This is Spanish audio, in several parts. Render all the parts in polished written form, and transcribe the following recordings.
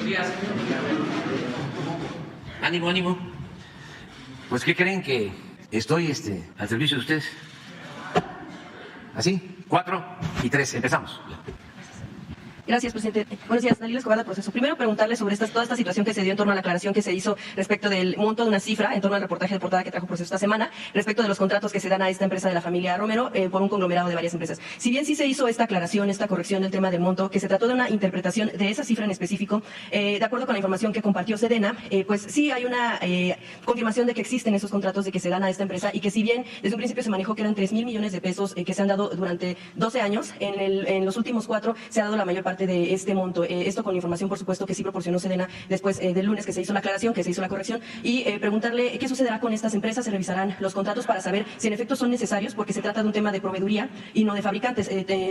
días. Ánimo, ánimo. Pues, ¿qué creen? Que estoy al servicio de ustedes. ¿Así? 4 y 3. Empezamos. Gracias, presidente. Buenos días, Dalila Escobar del Proceso. Primero, preguntarle sobre toda esta situación que se dio en torno a la aclaración que se hizo respecto del monto de una cifra, en torno al reportaje de portada que trajo Proceso esta semana, respecto de los contratos que se dan a esta empresa de la familia Romero por un conglomerado de varias empresas. Si bien sí se hizo esta aclaración, esta corrección del tema del monto, que se trató de una interpretación de esa cifra en específico, de acuerdo con la información que compartió Sedena, pues sí hay una confirmación de que existen esos contratos de que se dan a esta empresa y que si bien desde un principio se manejó que eran 3,000 millones de pesos que se han dado durante 12 años, en los últimos 4 se ha dado la mayor parte de este monto. Esto con información, por supuesto, que sí proporcionó Sedena después del lunes que se hizo la aclaración, que se hizo la corrección, y preguntarle qué sucederá con estas empresas. Se revisarán los contratos para saber si en efecto son necesarios, porque se trata de un tema de proveeduría y no de fabricantes,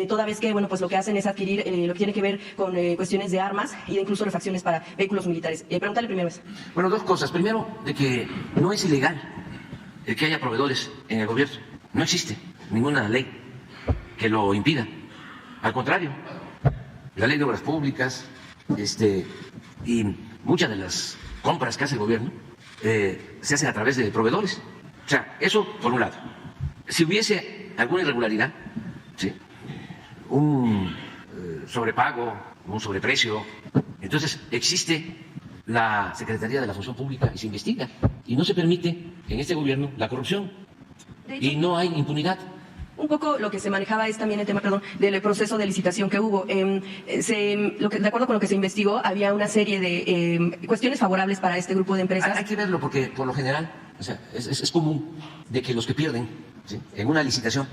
toda vez que, bueno, pues lo que hacen es adquirir lo que tiene que ver con cuestiones de armas y de incluso refacciones para vehículos militares. Preguntarle primero eso. Bueno, dos cosas. Primero, de que no es ilegal el que haya proveedores en el gobierno. No existe ninguna ley que lo impida. Al contrario, la ley de obras públicas y muchas de las compras que hace el gobierno se hacen a través de proveedores. O sea, eso por un lado. Si hubiese alguna irregularidad, ¿sí?, un sobrepago, un sobreprecio, entonces existe la Secretaría de la Función Pública y se investiga. Y no se permite en este gobierno la corrupción y no hay impunidad. Un poco lo que se manejaba es también el tema, del proceso de licitación que hubo. De acuerdo con lo que se investigó, había una serie de cuestiones favorables para este grupo de empresas. Hay que verlo porque, por lo general, o sea, es común de que los que pierden, ¿sí?, en una licitación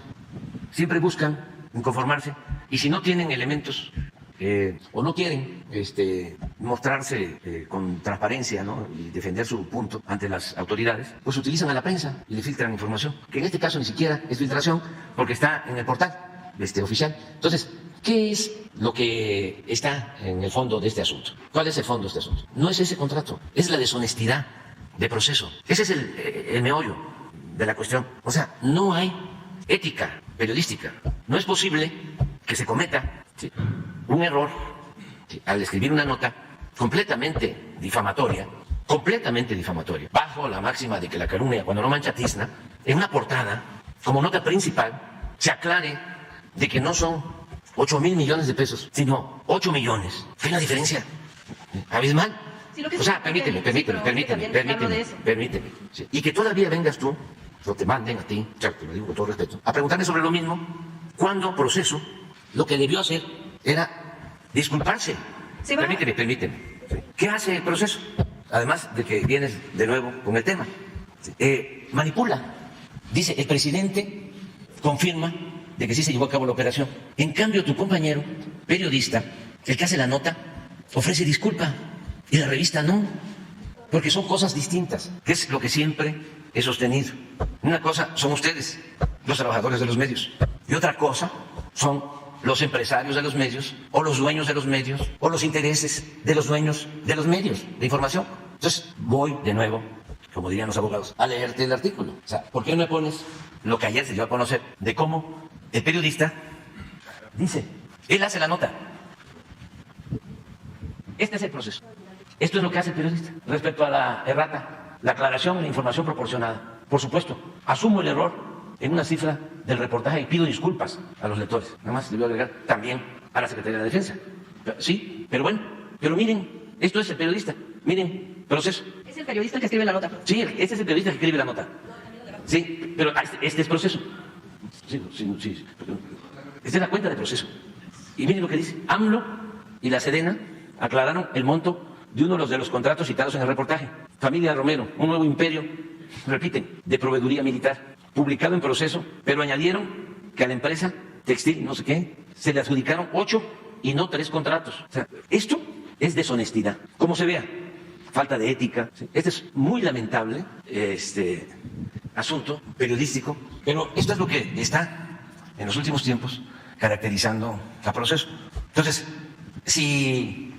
siempre buscan inconformarse y si no tienen elementos o no quieren mostrarse con transparencia, ¿no?, y defender su punto ante las autoridades, pues utilizan a la prensa y le filtran información, que en este caso ni siquiera es filtración porque está en el portal oficial. Entonces, ¿qué es lo que está en el fondo de este asunto? ¿Cuál es el fondo de este asunto? No es ese contrato, es la deshonestidad de Proceso. Ese es el meollo de la cuestión. O sea, no hay ética periodística. No es posible que se cometa, ¿sí?, un error, ¿sí?, al escribir una nota completamente difamatoria, bajo la máxima de que la calumnia, cuando no mancha tizna, en una portada, como nota principal, se aclare de que no son 8,000 millones de pesos, sino 8 millones. Hay una diferencia abismal. Sí, o sea, permíteme. Sí. Y que todavía vengas tú, o te manden a ti, ya te lo digo con todo respeto, a preguntarme sobre lo mismo, cuando Proceso lo que debió hacer era disculparse. Sí, permíteme. ¿Qué hace el Proceso? Además de que vienes de nuevo con el tema. Manipula. Dice, el presidente confirma de que sí se llevó a cabo la operación. En cambio, tu compañero, periodista, el que hace la nota, ofrece disculpa y la revista no. Porque son cosas distintas, que es lo que siempre he sostenido. Una cosa son ustedes, los trabajadores de los medios, y otra cosa son los empresarios de los medios, o los dueños de los medios, o los intereses de los dueños de los medios de información. Entonces, voy de nuevo, como dirían los abogados, a leerte el artículo. O sea, ¿por qué no me pones lo que ayer se dio a conocer de cómo el periodista dice, él hace la nota? Este es el proceso. Esto es lo que hace el periodista respecto a la errata, la aclaración, la información proporcionada. Por supuesto, asumo el error en una cifra del reportaje y pido disculpas a los lectores. Nada más le voy a agregar también a la Secretaría de la Defensa. Sí, pero bueno, pero miren, esto es el periodista. Miren, Proceso. Es el periodista que escribe la nota. Sí, este es el periodista que escribe la nota. Sí, pero este es Proceso. Sí. Esta es la cuenta de Proceso. Y miren lo que dice. AMLO y la Sedena aclararon el monto de uno de los contratos citados en el reportaje. Familia Romero, un nuevo imperio, repiten, de proveeduría militar, publicado en Proceso, pero añadieron que a la empresa textil, no sé qué, se le adjudicaron 8 y no 3 contratos. O sea, esto es deshonestidad. Como se vea, falta de ética. ¿Sí? Este es muy lamentable, asunto periodístico, pero esto es lo que está en los últimos tiempos caracterizando a Proceso. Entonces, si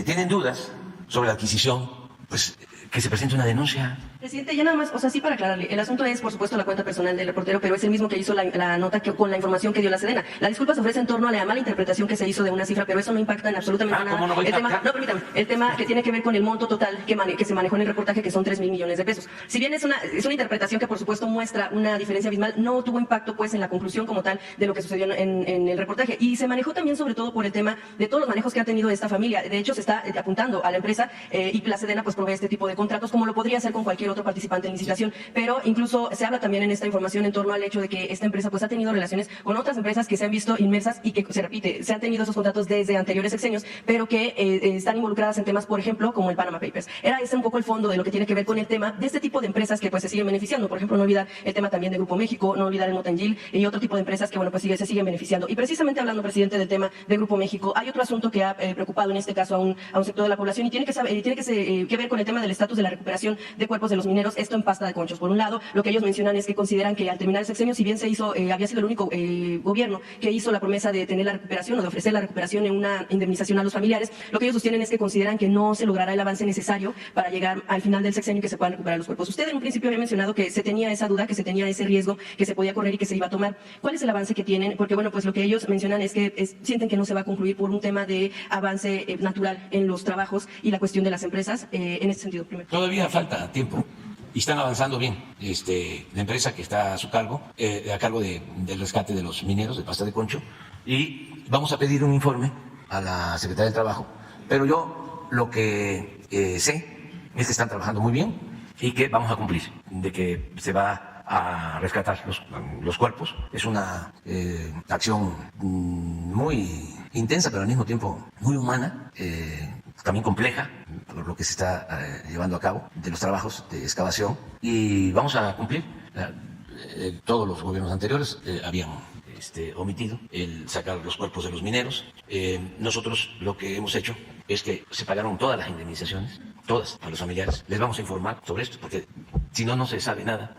tienen dudas sobre la adquisición, pues que se presente una denuncia. Presidente, ya nada más, o sea, sí para aclararle, el asunto es, por supuesto, la cuenta personal del reportero, pero es el mismo que hizo la nota con la información que dio la Sedena. La disculpa se ofrece en torno a la mala interpretación que se hizo de una cifra, pero eso no impacta en absolutamente nada. ¿Cómo no va a el tema, impactar? no, permítame, el tema que tiene que ver con el monto total que se manejó en el reportaje, que son 3,000 millones de pesos. Si bien es una interpretación que, por supuesto, muestra una diferencia abismal, no tuvo impacto, pues, en la conclusión como tal de lo que sucedió en el reportaje. Y se manejó también, sobre todo, por el tema de todos los manejos que ha tenido esta familia. De hecho, se está apuntando a la empresa y la Sedena, pues, provee este tipo de contratos, como lo podría hacer con cualquier otro participante en licitación. Pero incluso se habla también en esta información en torno al hecho de que esta empresa, pues, ha tenido relaciones con otras empresas que se han visto inmersas y que, se repite, se han tenido esos contratos desde anteriores sexenios, pero que están involucradas en temas, por ejemplo, como el Panama Papers. Era ese un poco el fondo de lo que tiene que ver con el tema de este tipo de empresas que, pues, se siguen beneficiando. Por ejemplo, no olvidar el tema también de Grupo México, no olvidar el Motengil y otro tipo de empresas que, bueno, pues se siguen beneficiando. Y precisamente hablando, presidente, del tema de Grupo México, hay otro asunto que ha preocupado en este caso a un sector de la población y tiene que ver con el tema del estatus de la recuperación de cuerpos de los mineros, esto en Pasta de Conchos. Por un lado, lo que ellos mencionan es que consideran que al terminar el sexenio, si bien había sido el único gobierno que hizo la promesa de tener la recuperación o de ofrecer la recuperación en una indemnización a los familiares, lo que ellos sostienen es que consideran que no se logrará el avance necesario para llegar al final del sexenio y que se puedan recuperar los cuerpos. Usted en un principio había mencionado que se tenía esa duda, que se tenía ese riesgo, que se podía correr y que se iba a tomar. ¿Cuál es el avance que tienen? Porque, bueno, pues lo que ellos mencionan es que sienten que no se va a concluir por un tema de avance natural en los trabajos y la cuestión de las empresas en ese sentido. Primero. Todavía falta tiempo y están avanzando bien. La empresa que está a cargo del rescate de los mineros de Pasta de Concho, y vamos a pedir un informe a la Secretaría del Trabajo. Pero yo lo que sé es que están trabajando muy bien y que vamos a cumplir, de que se va a rescatar los cuerpos. Es una acción muy intensa, pero al mismo tiempo muy humana, también compleja, por lo que se está llevando a cabo de los trabajos de excavación, y vamos a cumplir. Todos los gobiernos anteriores habían omitido el sacar los cuerpos de los mineros. Nosotros lo que hemos hecho es que se pagaron todas las indemnizaciones, todas, a los familiares. Les vamos a informar sobre esto, porque si no, no se sabe nada.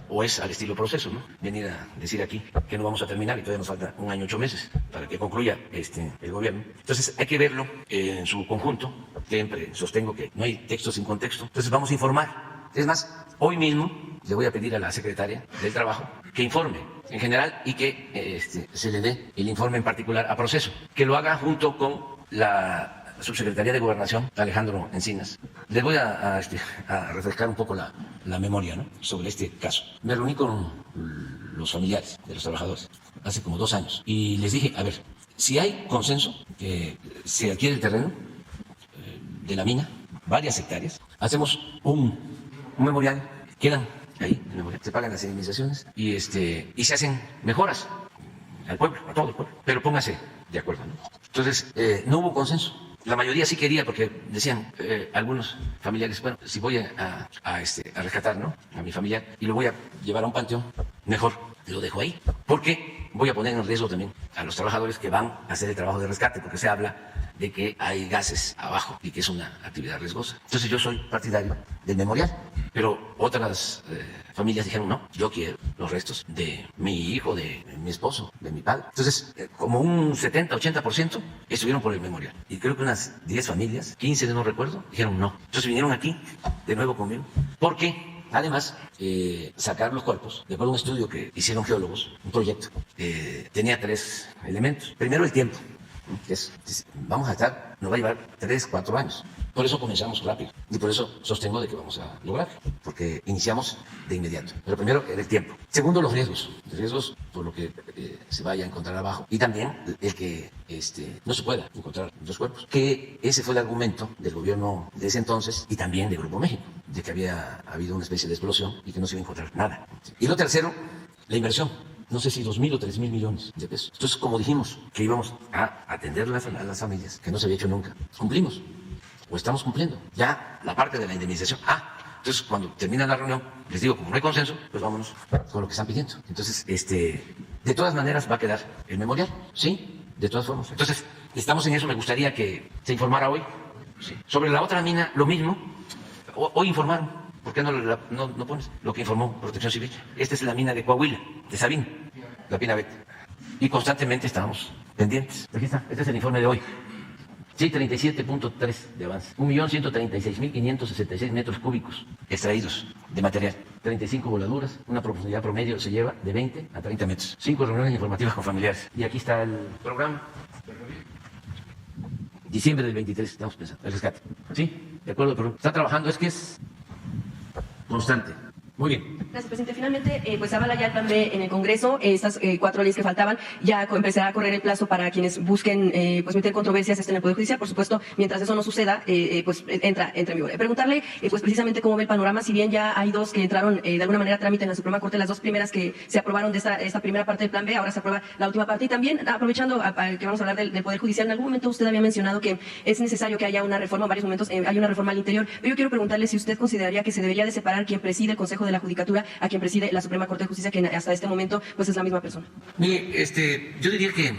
O es al estilo proceso, ¿no? Venir a decir aquí que no vamos a terminar y todavía nos falta 1 año 8 meses para que concluya el gobierno. Entonces hay que verlo en su conjunto. Siempre sostengo que no hay texto sin contexto. Entonces vamos a informar. Es más, hoy mismo le voy a pedir a la secretaria del Trabajo que informe en general y que se le dé el informe en particular a proceso, que lo haga junto con la Subsecretaría de Gobernación, Alejandro Encinas. Les voy a refrescar un poco la memoria, ¿no?, sobre este caso. Me reuní con los familiares de los trabajadores hace como 2 años y les dije, a ver, si hay consenso que se adquiere el terreno de la mina, varias hectáreas, hacemos un memorial, quedan ahí, se pagan las indemnizaciones y se hacen mejoras al pueblo, a todo el pueblo, pero póngase de acuerdo, ¿no? Entonces, no hubo consenso. La mayoría sí quería, porque decían algunos familiares, bueno, si voy a rescatar, ¿no?, a mi familiar y lo voy a llevar a un panteón, mejor lo dejo ahí, porque voy a poner en riesgo también a los trabajadores que van a hacer el trabajo de rescate, porque se habla de que hay gases abajo y que es una actividad riesgosa. Entonces yo soy partidario del memorial, pero otras familias dijeron, no, yo quiero los restos de mi hijo, de mi esposo, de mi padre. Entonces, como un 70-80% estuvieron por el memorial. Y creo que unas 10 familias, 15 no recuerdo, dijeron no. Entonces vinieron aquí de nuevo conmigo, porque además, sacar los cuerpos, después de un estudio que hicieron geólogos, un proyecto, tenía 3 elementos. Primero, el tiempo. Vamos a estar, nos va a llevar 3-4 años. Por eso comenzamos rápido y por eso sostengo de que vamos a lograr, porque iniciamos de inmediato. Pero primero era el tiempo. Segundo, los riesgos por lo que se vaya a encontrar abajo, y también el que no se pueda encontrar los cuerpos, que ese fue el argumento del gobierno de ese entonces y también del Grupo México, de que había habido una especie de explosión y que no se iba a encontrar nada. Y lo tercero, la inversión. No sé si 2,000 o 3,000 millones de pesos. Entonces, como dijimos que íbamos a atender a las familias, que no se había hecho nunca, cumplimos, o estamos cumpliendo. Ya la parte de la indemnización. Entonces, cuando termina la reunión, les digo, como no hay consenso, pues vámonos con lo que están pidiendo. Entonces, de todas maneras va a quedar el memorial, ¿sí? De todas formas. Entonces, estamos en eso. Me gustaría que se informara hoy. ¿Sí? Sobre la otra mina, lo mismo. Hoy informaron. ¿Por qué no pones lo que informó Protección Civil? Esta es la mina de Coahuila, de Sabín, la Pinabet. Y constantemente estábamos pendientes. Aquí está, este es el informe de hoy. Sí, 37.3 de avance. 1.136.566 metros cúbicos extraídos de material. 35 voladuras, una profundidad promedio se lleva de 20 a 30 metros. 5 reuniones informativas con familiares. Y aquí está el programa. Diciembre del 23, estamos pensando, el rescate. Sí, de acuerdo, pero está trabajando, es que es constante. Muy bien. Gracias, presidente. Finalmente, pues avala ya el plan B en el Congreso. Estas 4 leyes que faltaban, ya empezará a correr el plazo para quienes busquen pues meter controversias en el Poder Judicial. Por supuesto, mientras eso no suceda, pues entra en vigor. Preguntarle, pues precisamente cómo ve el panorama, si bien ya hay 2 que entraron de alguna manera a trámite en la Suprema Corte, las 2 primeras que se aprobaron de esta primera parte del plan B, ahora se aprueba la última parte. Y también, aprovechando que vamos a hablar del Poder Judicial, en algún momento usted había mencionado que es necesario que haya una reforma, en varios momentos hay una reforma al interior. Pero yo quiero preguntarle si usted consideraría que se debería de separar quien preside el Consejo de la Judicatura a quien preside la Suprema Corte de Justicia, que hasta este momento pues es la misma persona. Mire, yo diría que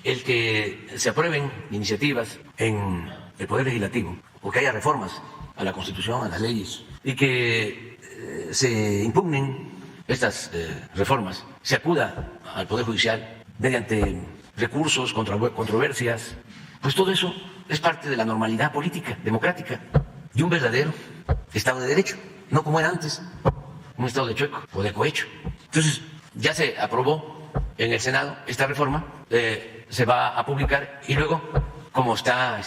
el que se aprueben iniciativas en el Poder Legislativo o que haya reformas a la Constitución, a las leyes y que se impugnen estas reformas, se acuda al Poder Judicial mediante recursos, controversias, pues todo eso es parte de la normalidad política, democrática y un verdadero Estado de Derecho, no como era antes, un estado de chueco o de cohecho. Entonces, ya se aprobó en el Senado esta reforma, se va a publicar y luego, como está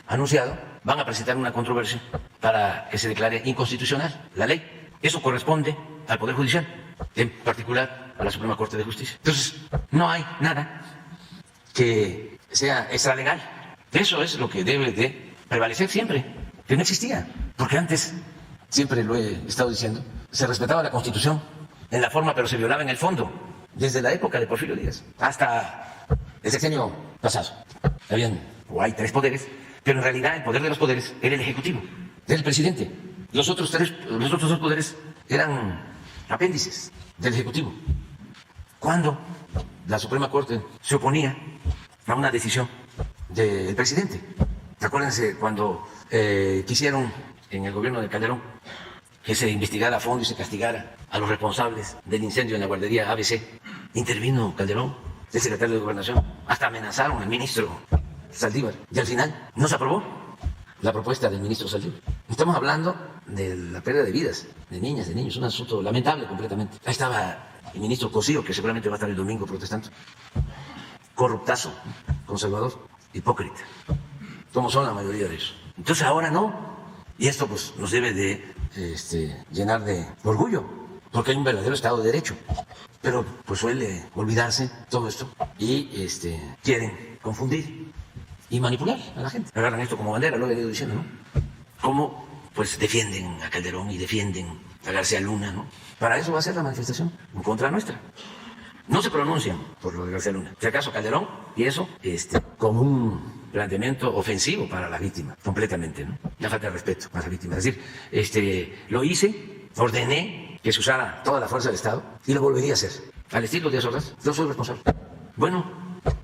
anunciado, van a presentar una controversia para que se declare inconstitucional la ley. Eso corresponde al Poder Judicial, en particular a la Suprema Corte de Justicia. Entonces, no hay nada que sea extralegal. Eso es lo que debe de prevalecer siempre, que no existía, porque antes, siempre lo he estado diciendo, se respetaba la Constitución en la forma, pero se violaba en el fondo, desde la época de Porfirio Díaz hasta el sexenio pasado. Hay 3 poderes, pero en realidad el poder de los poderes era el Ejecutivo, era el presidente. Los otros 2 poderes eran apéndices del Ejecutivo. Cuando la Suprema Corte se oponía a una decisión del presidente, acuérdense cuando quisieron en el gobierno de Calderón que se investigara a fondo y se castigara a los responsables del incendio en la guardería ABC. Intervino Calderón, el secretario de Gobernación, hasta amenazaron al ministro Saldívar. Y al final no se aprobó la propuesta del ministro Saldívar. Estamos hablando de la pérdida de vidas, de niñas, de niños, un asunto lamentable completamente. Ahí estaba el ministro Cosío, que seguramente va a estar el domingo protestando. Corruptazo, conservador, hipócrita, como son la mayoría de ellos. Entonces ahora no. Y esto pues nos debe de llenar de orgullo, porque hay un verdadero Estado de Derecho. Pero pues suele olvidarse todo esto y quieren confundir y manipular a la gente. Agarran esto como bandera, lo he venido diciendo, ¿no? Cómo pues defienden a Calderón y defienden a García Luna, ¿no? Para eso va a ser la manifestación en contra nuestra. No se pronuncian por lo de García Luna. Si acaso Calderón, y eso como un planteamiento ofensivo para la víctima, completamente, ¿no? La falta de respeto para la víctima. Es decir, lo hice, ordené que se usara toda la fuerza del Estado y lo volvería a hacer. Al estilo de Ordaz, yo soy responsable. Bueno,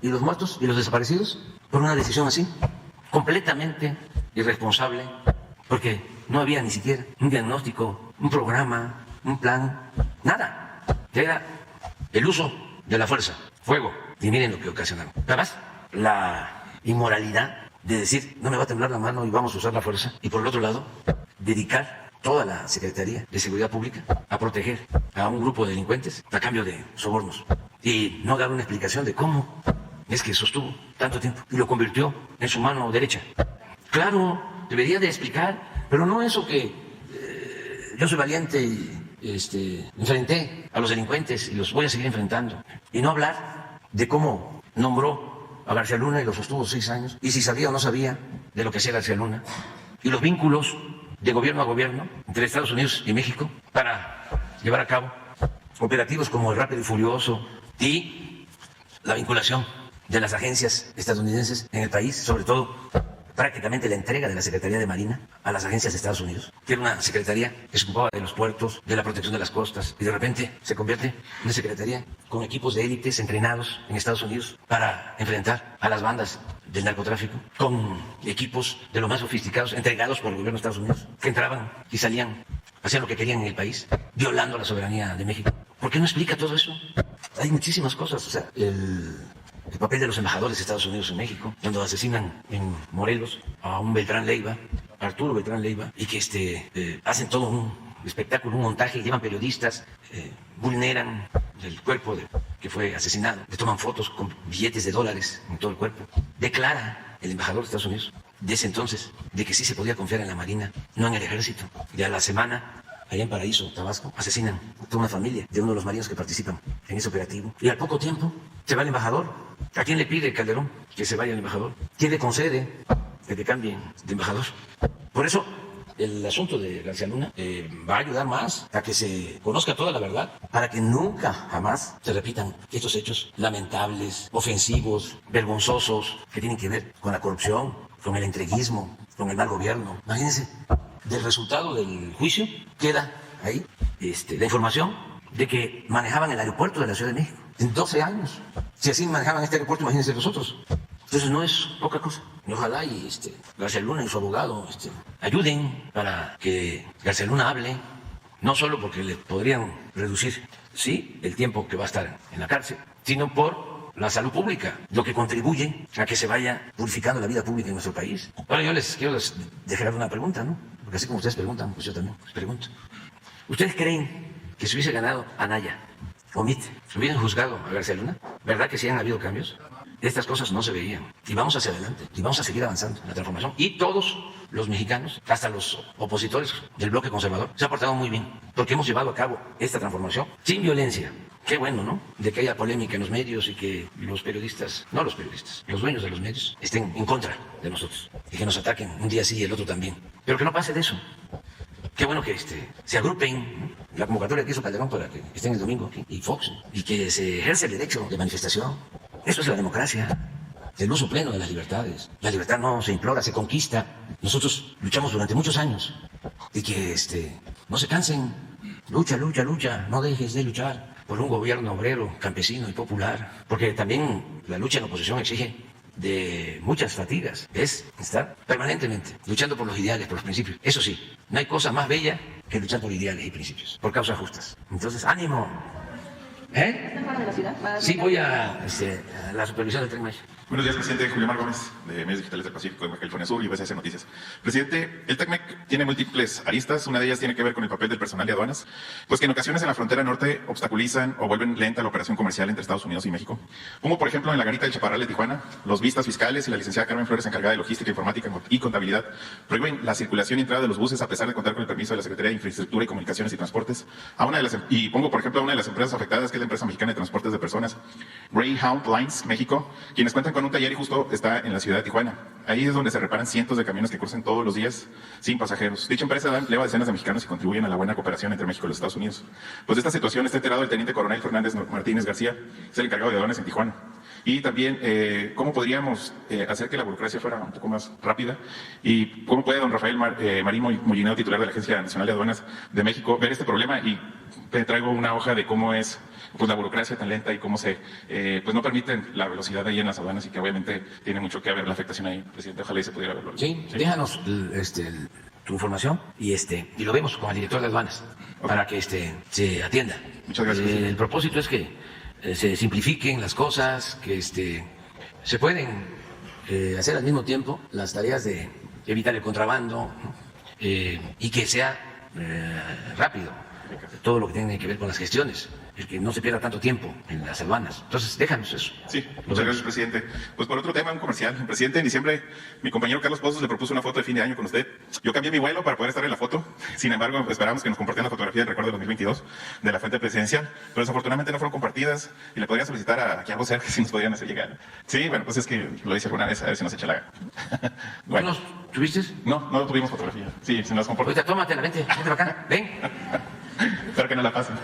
¿y los muertos y los desaparecidos? Por una decisión así, completamente irresponsable, porque no había ni siquiera un diagnóstico, un programa, un plan, nada. Era el uso de la fuerza, fuego, y miren lo que ocasionaron. Además, la inmoralidad de decir, no me va a temblar la mano y vamos a usar la fuerza, y por el otro lado, dedicar toda la Secretaría de Seguridad Pública a proteger a un grupo de delincuentes a cambio de sobornos, y no dar una explicación de cómo es que sostuvo tanto tiempo y lo convirtió en su mano derecha. Claro, debería de explicar, pero no eso que yo soy valiente y enfrenté a los delincuentes y los voy a seguir enfrentando. Y no hablar de cómo nombró a García Luna y lo sostuvo 6 años, y si sabía o no sabía de lo que hacía García Luna, y los vínculos de gobierno a gobierno entre Estados Unidos y México para llevar a cabo operativos como el Rápido y Furioso y la vinculación de las agencias estadounidenses en el país, sobre todo prácticamente la entrega de la Secretaría de Marina a las agencias de Estados Unidos, que era una secretaría que se ocupaba de los puertos, de la protección de las costas, y de repente se convierte en una secretaría con equipos de élites entrenados en Estados Unidos para enfrentar a las bandas del narcotráfico, con equipos de lo más sofisticados entregados por el gobierno de Estados Unidos, que entraban y salían, hacían lo que querían en el país, violando la soberanía de México. ¿Por qué no explica todo eso? Hay muchísimas cosas, el el papel de los embajadores de Estados Unidos en México, cuando asesinan en Morelos a un Beltrán Leiva, Arturo Beltrán Leiva, y que hacen todo un espectáculo, un montaje, llevan periodistas, vulneran el cuerpo que fue asesinado, le toman fotos con billetes de dólares en todo el cuerpo. Declara el embajador de Estados Unidos de ese entonces de que sí se podía confiar en la Marina, no en el Ejército. Y a la semana, allá en Paraíso, Tabasco, asesinan a toda una familia de uno de los marinos que participan en ese operativo. Y al poco tiempo se va el embajador. ¿A quién le pide Calderón que se vaya el embajador? ¿Quién le concede que cambien de embajador? Por eso el asunto de García Luna va a ayudar más a que se conozca toda la verdad, para que nunca, jamás se repitan estos hechos lamentables, ofensivos, vergonzosos, que tienen que ver con la corrupción, con el entreguismo, con el mal gobierno. Imagínense, del resultado del juicio queda ahí la información de que manejaban el aeropuerto de la Ciudad de México en 12 años. Si así manejaban este aeropuerto, imagínense los otros. Entonces no es poca cosa. Y ojalá García Luna y su abogado ayuden para que García Luna hable, no solo porque le podrían reducir, sí, el tiempo que va a estar en la cárcel, sino por la salud pública, lo que contribuye a que se vaya purificando la vida pública en nuestro país. Ahora yo les quiero dejar una pregunta, ¿no? Porque así como ustedes preguntan, pues yo también les pregunto. ¿Ustedes creen que si hubiese ganado Anaya o Mitt, hubieran juzgado a García Luna? ¿Verdad que sí han habido cambios? Estas cosas no se veían. Y vamos hacia adelante. Y vamos a seguir avanzando en la transformación. Y todos los mexicanos, hasta los opositores del bloque conservador, se han portado muy bien. Porque hemos llevado a cabo esta transformación sin violencia. Qué bueno, ¿no? De que haya polémica en los medios y que los periodistas, no los periodistas, los dueños de los medios, estén en contra de nosotros. Y que nos ataquen un día sí y el otro también. Pero que no pase de eso. Qué bueno que se agrupen, la convocatoria que hizo Calderón para que estén el domingo aquí, y Fox, y que se ejerce el derecho de manifestación. Eso es la democracia, el uso pleno de las libertades. La libertad no se implora, se conquista. Nosotros luchamos durante muchos años y que no se cansen. Lucha, lucha, lucha, no dejes de luchar por un gobierno obrero, campesino y popular, porque también la lucha en oposición exige de muchas fatigas, es estar permanentemente luchando por los ideales, por los principios. Eso sí, no hay cosa más bella que luchar por ideales y principios, por causas justas. Entonces, ánimo. ¿Está fuera de la ciudad? Sí, voy a la supervisión del Tren Maya. Buenos días, presidente. Julio Mar Gómez, de Medios Digitales del Pacífico de Baja California Sur y BCS Noticias. Presidente, el TECMEC tiene múltiples aristas. Una de ellas tiene que ver con el papel del personal de aduanas, pues que en ocasiones en la frontera norte obstaculizan o vuelven lenta la operación comercial entre Estados Unidos y México. Como por ejemplo en la garita del Chaparral de Tijuana, los vistas fiscales y la licenciada Carmen Flores, encargada de logística, informática y contabilidad, prohíben la circulación y entrada de los buses a pesar de contar con el permiso de la Secretaría de Infraestructura y Comunicaciones y Transportes. Y pongo por ejemplo a una de las empresas afectadas, que es la empresa mexicana de transportes de personas, Greyhound Lines México, quienes cuentan con un taller y justo está en la ciudad de Tijuana. Ahí es donde se reparan cientos de camiones que cruzan todos los días sin pasajeros. Dicha empresa da empleo a decenas de mexicanos y contribuyen a la buena cooperación entre México y los Estados Unidos. Pues de esta situación está enterado el teniente coronel Fernández Martínez García, es el encargado de aduanas en Tijuana. Y también, ¿cómo podríamos hacer que la burocracia fuera un poco más rápida? Y cómo puede don Rafael Marín Mollineo, titular de la Agencia Nacional de Aduanas de México, ver este problema? Y te traigo una hoja de cómo es pues la burocracia tan lenta y cómo pues no permiten la velocidad ahí en las aduanas, y que obviamente tiene mucho que ver la afectación ahí, presidente. Ojalá y se pudiera verlo. Sí, déjanos tu información y lo vemos con el director de aduanas, okay, para que se atienda. Muchas gracias. El propósito es que se simplifiquen las cosas, que se pueden hacer al mismo tiempo las tareas de evitar el contrabando, ¿no? Y que sea rápido todo lo que tiene que ver con las gestiones, el que no se pierda tanto tiempo en las aduanas. Entonces, déjanos eso. Sí, muchas gracias, presidente. Pues por otro tema, un comercial. Presidente, en diciembre, mi compañero Carlos Pozos le propuso una foto de fin de año con usted. Yo cambié mi vuelo para poder estar en la foto. Sin embargo, esperamos que nos compartieran la fotografía del recuerdo de 2022 de la fuente presidencial, pero desafortunadamente no fueron compartidas, y le podría solicitar a algo cerca si nos podrían hacer llegar. Sí, bueno, pues es que lo hice alguna vez, a ver si nos echa la... Bueno. ¿No tuviste? No tuvimos fotografía. Sí, se nos comporta. Ahorita tómatela, vente para acá, ven. Espero que no la pasen.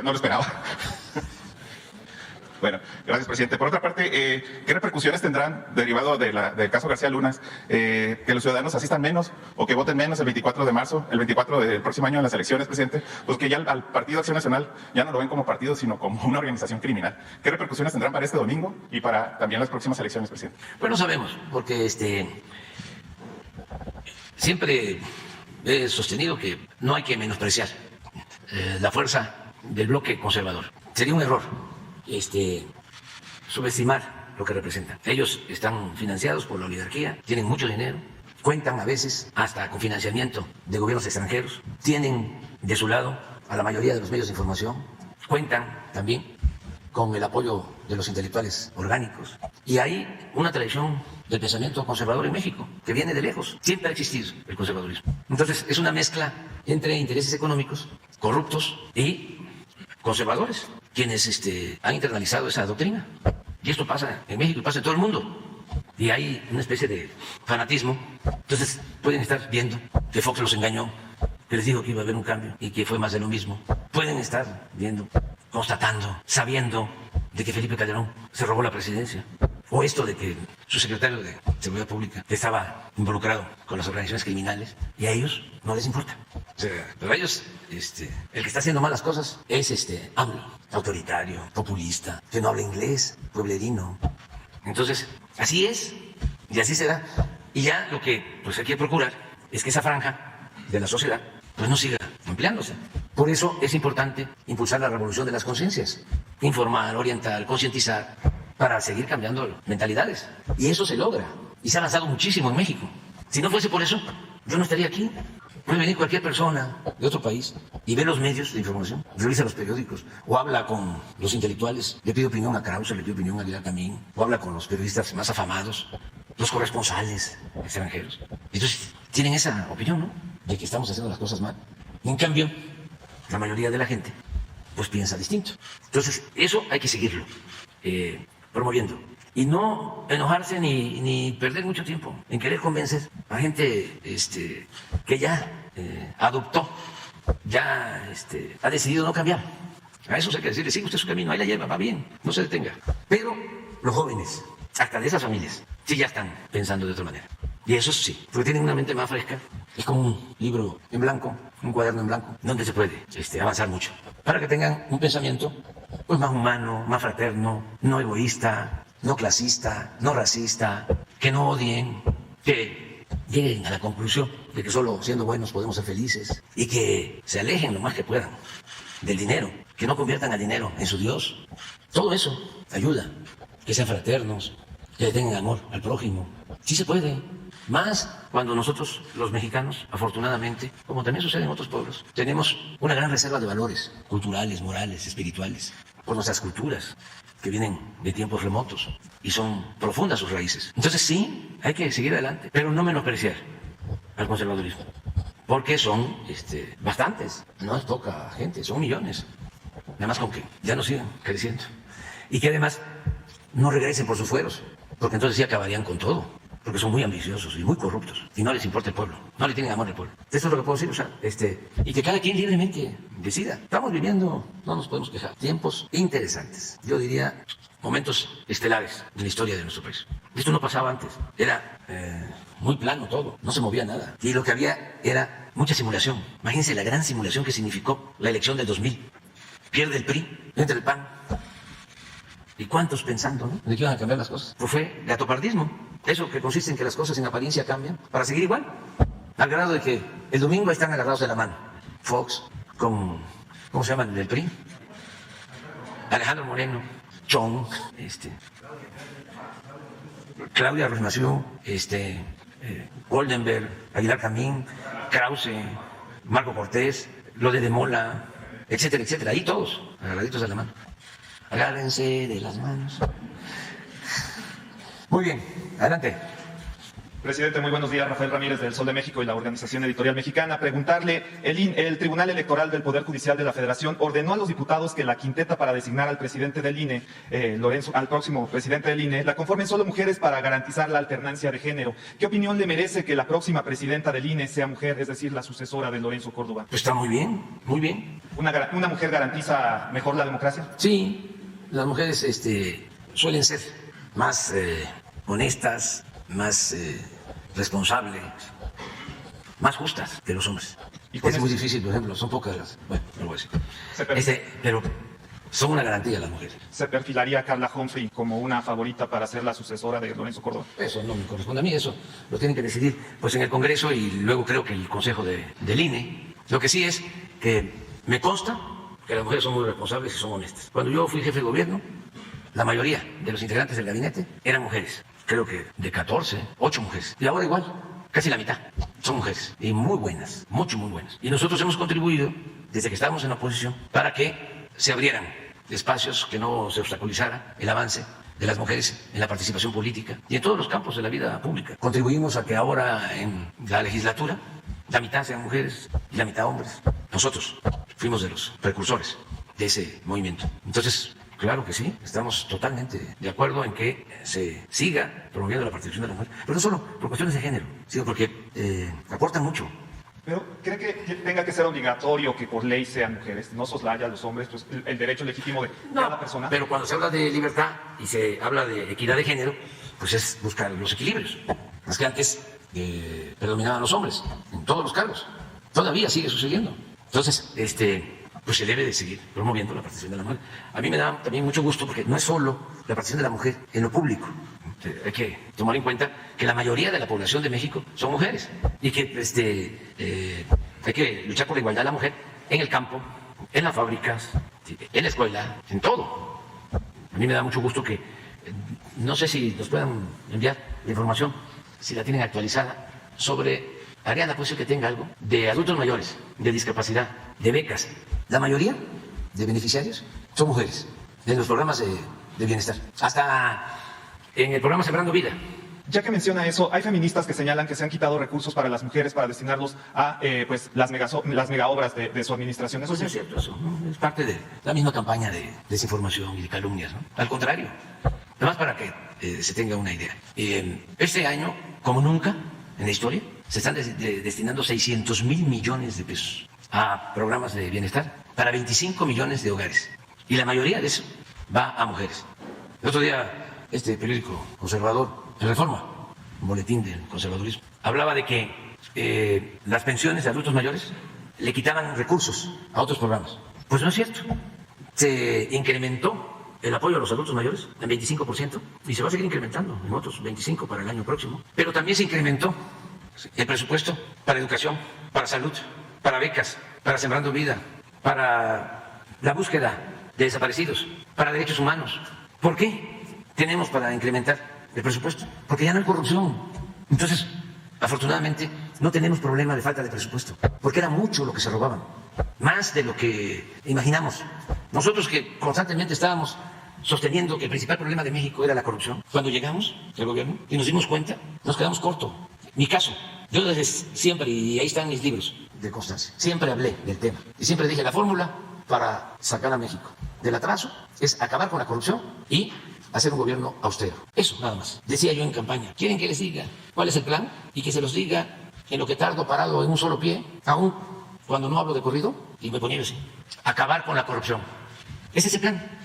No lo esperaba. Bueno, gracias, presidente. Por otra parte, ¿qué repercusiones tendrán derivado del caso García Luna, que los ciudadanos asistan menos o que voten menos el 24 de marzo, el 24 del próximo año en las elecciones, presidente? Pues que ya al Partido Acción Nacional ya no lo ven como partido, sino como una organización criminal. ¿Qué repercusiones tendrán para este domingo y para también las próximas elecciones, presidente? Pues no sabemos, porque siempre he sostenido que no hay que menospreciar la fuerza del bloque conservador. Sería un error subestimar lo que representan. Ellos están financiados por la oligarquía, tienen mucho dinero, cuentan a veces hasta con financiamiento de gobiernos extranjeros, tienen de su lado a la mayoría de los medios de información, cuentan también con el apoyo de los intelectuales orgánicos. Y hay una tradición del pensamiento conservador en México, que viene de lejos. Siempre ha existido el conservadurismo. Entonces, es una mezcla entre intereses económicos, corruptos y conservadores, quienes han internalizado esa doctrina. Y esto pasa en México y pasa en todo el mundo. Y hay una especie de fanatismo. Entonces, pueden estar viendo que Fox los engañó, que les dijo que iba a haber un cambio y que fue más de lo mismo. Pueden estar viendo, constatando, sabiendo de que Felipe Calderón se robó la presidencia. O esto de que su secretario de Seguridad Pública estaba involucrado con las organizaciones criminales y a ellos no les importa. O sea, pero a ellos, el que está haciendo malas cosas es AMLO, autoritario, populista, que no habla inglés, pueblerino. Entonces, así es y así será. Y ya lo que pues hay que procurar es que esa franja de la sociedad pues no siga ampliándose. Por eso es importante impulsar la revolución de las conciencias, informar, orientar, concientizar, para seguir cambiando mentalidades. Y eso se logra. Y se ha avanzado muchísimo en México. Si no fuese por eso, yo no estaría aquí. Puede venir cualquier persona de otro país y ve los medios de información, revisa los periódicos, o habla con los intelectuales, le pide opinión a Krause, le pide opinión a Aguilar Camín, o habla con los periodistas más afamados, los corresponsales extranjeros. Entonces, tienen esa opinión, ¿no?, de que estamos haciendo las cosas mal. Y en cambio, la mayoría de la gente, pues piensa distinto. Entonces, eso hay que seguirlo promoviendo. Y no enojarse ni perder mucho tiempo en querer convencer a gente que ya adoptó, ya ha decidido no cambiar. A eso hay que decirle, sigue usted su camino, ahí la lleva, va bien, no se detenga. Pero los jóvenes, hasta de esas familias, sí ya están pensando de otra manera. Y eso sí, porque tienen una mente más fresca. Es como un libro en blanco, un cuaderno en blanco, donde se puede avanzar mucho. Para que tengan un pensamiento pues más humano, más fraterno, no egoísta, no clasista, no racista, que no odien, que lleguen a la conclusión de que solo siendo buenos podemos ser felices y que se alejen lo más que puedan del dinero, que no conviertan al dinero en su Dios. Todo eso ayuda, que sean fraternos, que le tengan amor al prójimo. Sí se puede. Más cuando nosotros, los mexicanos, afortunadamente, como también sucede en otros pueblos, tenemos una gran reserva de valores culturales, morales, espirituales, por nuestras culturas, que vienen de tiempos remotos y son profundas sus raíces. Entonces sí, hay que seguir adelante, pero no menospreciar al conservadurismo, porque son bastantes, no es poca gente, son millones. Nada más con que ya no sigan creciendo y que además no regresen por sus fueros, porque entonces sí acabarían con todo. Porque son muy ambiciosos y muy corruptos y no les importa el pueblo, no le tienen amor al pueblo. Eso es lo que puedo decir, o sea, y que cada quien libremente decida. Estamos viviendo, no nos podemos quejar, tiempos interesantes. Yo diría momentos estelares en la historia de nuestro país. Esto no pasaba antes, era muy plano todo, no se movía nada. Y lo que había era mucha simulación. Imagínense la gran simulación que significó la elección del 2000. Pierde el PRI, entra el PAN. ¿Y cuántos pensando, no?, de que iban a cambiar las cosas? Pues fue gatopardismo. Eso que consiste en que las cosas en apariencia cambian para seguir igual. Al grado de que el domingo están agarrados de la mano. Fox con, ¿cómo se llaman? Del PRI. Alejandro Moreno, Chong, Claudia Ruiz Massieu, Goldenberg, Aguilar Camín, Krause, Marco Cortés, lo de Mola, etcétera, etcétera. Ahí todos, agarraditos de la mano. Agárrense de las manos. Muy bien, adelante. Presidente, muy buenos días. Rafael Ramírez del Sol de México y la Organización Editorial Mexicana. Preguntarle, el Tribunal Electoral del Poder Judicial de la Federación ordenó a los diputados que la quinteta para designar al presidente del INE, al próximo presidente del INE, la conformen solo mujeres para garantizar la alternancia de género. ¿Qué opinión le merece que la próxima presidenta del INE sea mujer, es decir, la sucesora de Lorenzo Córdoba? Pues está muy bien, muy bien. ¿Una mujer garantiza mejor la democracia? Sí, las mujeres suelen ser más honestas, más responsables, más justas que los hombres. Es muy difícil, por ejemplo, son pocas las... Bueno, no lo voy a decir. Pero son una garantía las mujeres. ¿Se perfilaría a Carla Humphrey como una favorita para ser la sucesora de Lorenzo Córdoba? Eso no me corresponde a mí, eso lo tienen que decidir pues en el Congreso y luego creo que el Consejo del INE. Lo que sí es que me consta que las mujeres son muy responsables y son honestas. Cuando yo fui jefe de gobierno, la mayoría de los integrantes del gabinete eran mujeres. Creo que de 14, 8 mujeres. Y ahora igual, casi la mitad son mujeres. Y muy buenas, mucho, muy buenas. Y nosotros hemos contribuido, desde que estábamos en la oposición, para que se abrieran espacios, que no se obstaculizara el avance de las mujeres en la participación política y en todos los campos de la vida pública. Contribuimos a que ahora en la legislatura la mitad sean mujeres y la mitad hombres. Nosotros fuimos de los precursores de ese movimiento. Entonces, claro que sí, estamos totalmente de acuerdo en que se siga promoviendo la participación de la mujer, pero no solo por cuestiones de género, sino porque aportan mucho. Pero ¿cree que tenga que ser obligatorio que por ley sean mujeres? ¿No soslaya a los hombres pues, el derecho legítimo de cada persona? Pero cuando se habla de libertad y se habla de equidad de género, pues es buscar los equilibrios. Más que antes predominaban los hombres en todos los cargos. Todavía sigue sucediendo. Entonces, pues se debe de seguir promoviendo la participación de la mujer. A mí me da también mucho gusto porque no es solo la participación de la mujer en lo público. Hay que tomar en cuenta que la mayoría de la población de México son mujeres y que hay que luchar por la igualdad de la mujer en el campo, en las fábricas, en la escuela, en todo. A mí me da mucho gusto que, no sé si nos puedan enviar la información, si la tienen actualizada, sobre, Ariana, puede ser que tenga algo, de adultos mayores, de discapacidad, de becas. La mayoría de beneficiarios son mujeres, de los programas de bienestar. Hasta en el programa Sembrando Vida. Ya que menciona eso, hay feministas que señalan que se han quitado recursos para las mujeres para destinarlos a pues, las mega obras de su administración. ¿Eso Pues es cierto eso, ¿no? Es parte de la misma campaña de desinformación y de calumnias, ¿no? Al contrario, nada más para que se tenga una idea. Este año, como nunca en la historia, se están destinando 600,000 millones de pesos a programas de bienestar para 25 millones de hogares. Y la mayoría de eso va a mujeres. El otro día, este periódico conservador, Reforma, un boletín del conservadurismo, hablaba de que las pensiones de adultos mayores le quitaban recursos a otros programas. Pues no es cierto. Se incrementó el apoyo a los adultos mayores en 25% y se va a seguir incrementando en otros 25% para el año próximo. Pero también se incrementó el presupuesto para educación, para salud, para becas, para Sembrando Vida, para la búsqueda de desaparecidos, para derechos humanos. ¿Por qué tenemos para incrementar el presupuesto? Porque ya no hay corrupción. Entonces, afortunadamente, no tenemos problema de falta de presupuesto, porque era mucho lo que se robaban, más de lo que imaginamos. Nosotros que constantemente estábamos sosteniendo que el principal problema de México era la corrupción, cuando llegamos al gobierno y nos dimos cuenta, nos quedamos cortos. Mi caso, yo desde siempre, y ahí están mis libros de constancia, siempre hablé del tema y siempre dije, la fórmula para sacar a México del atraso es acabar con la corrupción y hacer un gobierno austero. Eso, nada más. Decía yo en campaña, ¿quieren que les diga cuál es el plan? Y que se los diga en lo que tardo parado en un solo pie, aún cuando no hablo de corrido, y me ponía así, acabar con la corrupción. Ese es el plan.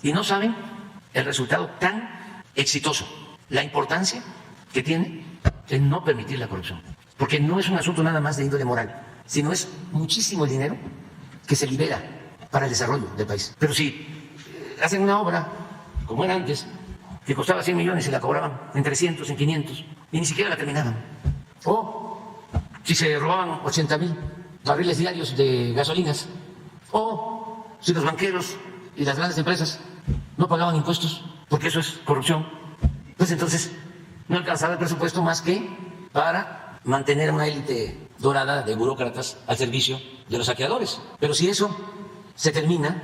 Y no saben el resultado tan exitoso, la importancia que tiene el no permitir la corrupción. Porque no es un asunto nada más de índole moral, sino es muchísimo el dinero que se libera para el desarrollo del país. Pero si hacen una obra como era antes, que costaba 100 millones y la cobraban en 300, en 500, y ni siquiera la terminaban. O si se robaban 80,000 barriles diarios de gasolinas, o si los banqueros y las grandes empresas no pagaban impuestos, porque eso es corrupción, pues entonces no alcanzaba el presupuesto más que para mantener una élite dorada de burócratas al servicio de los saqueadores. Pero si eso se termina,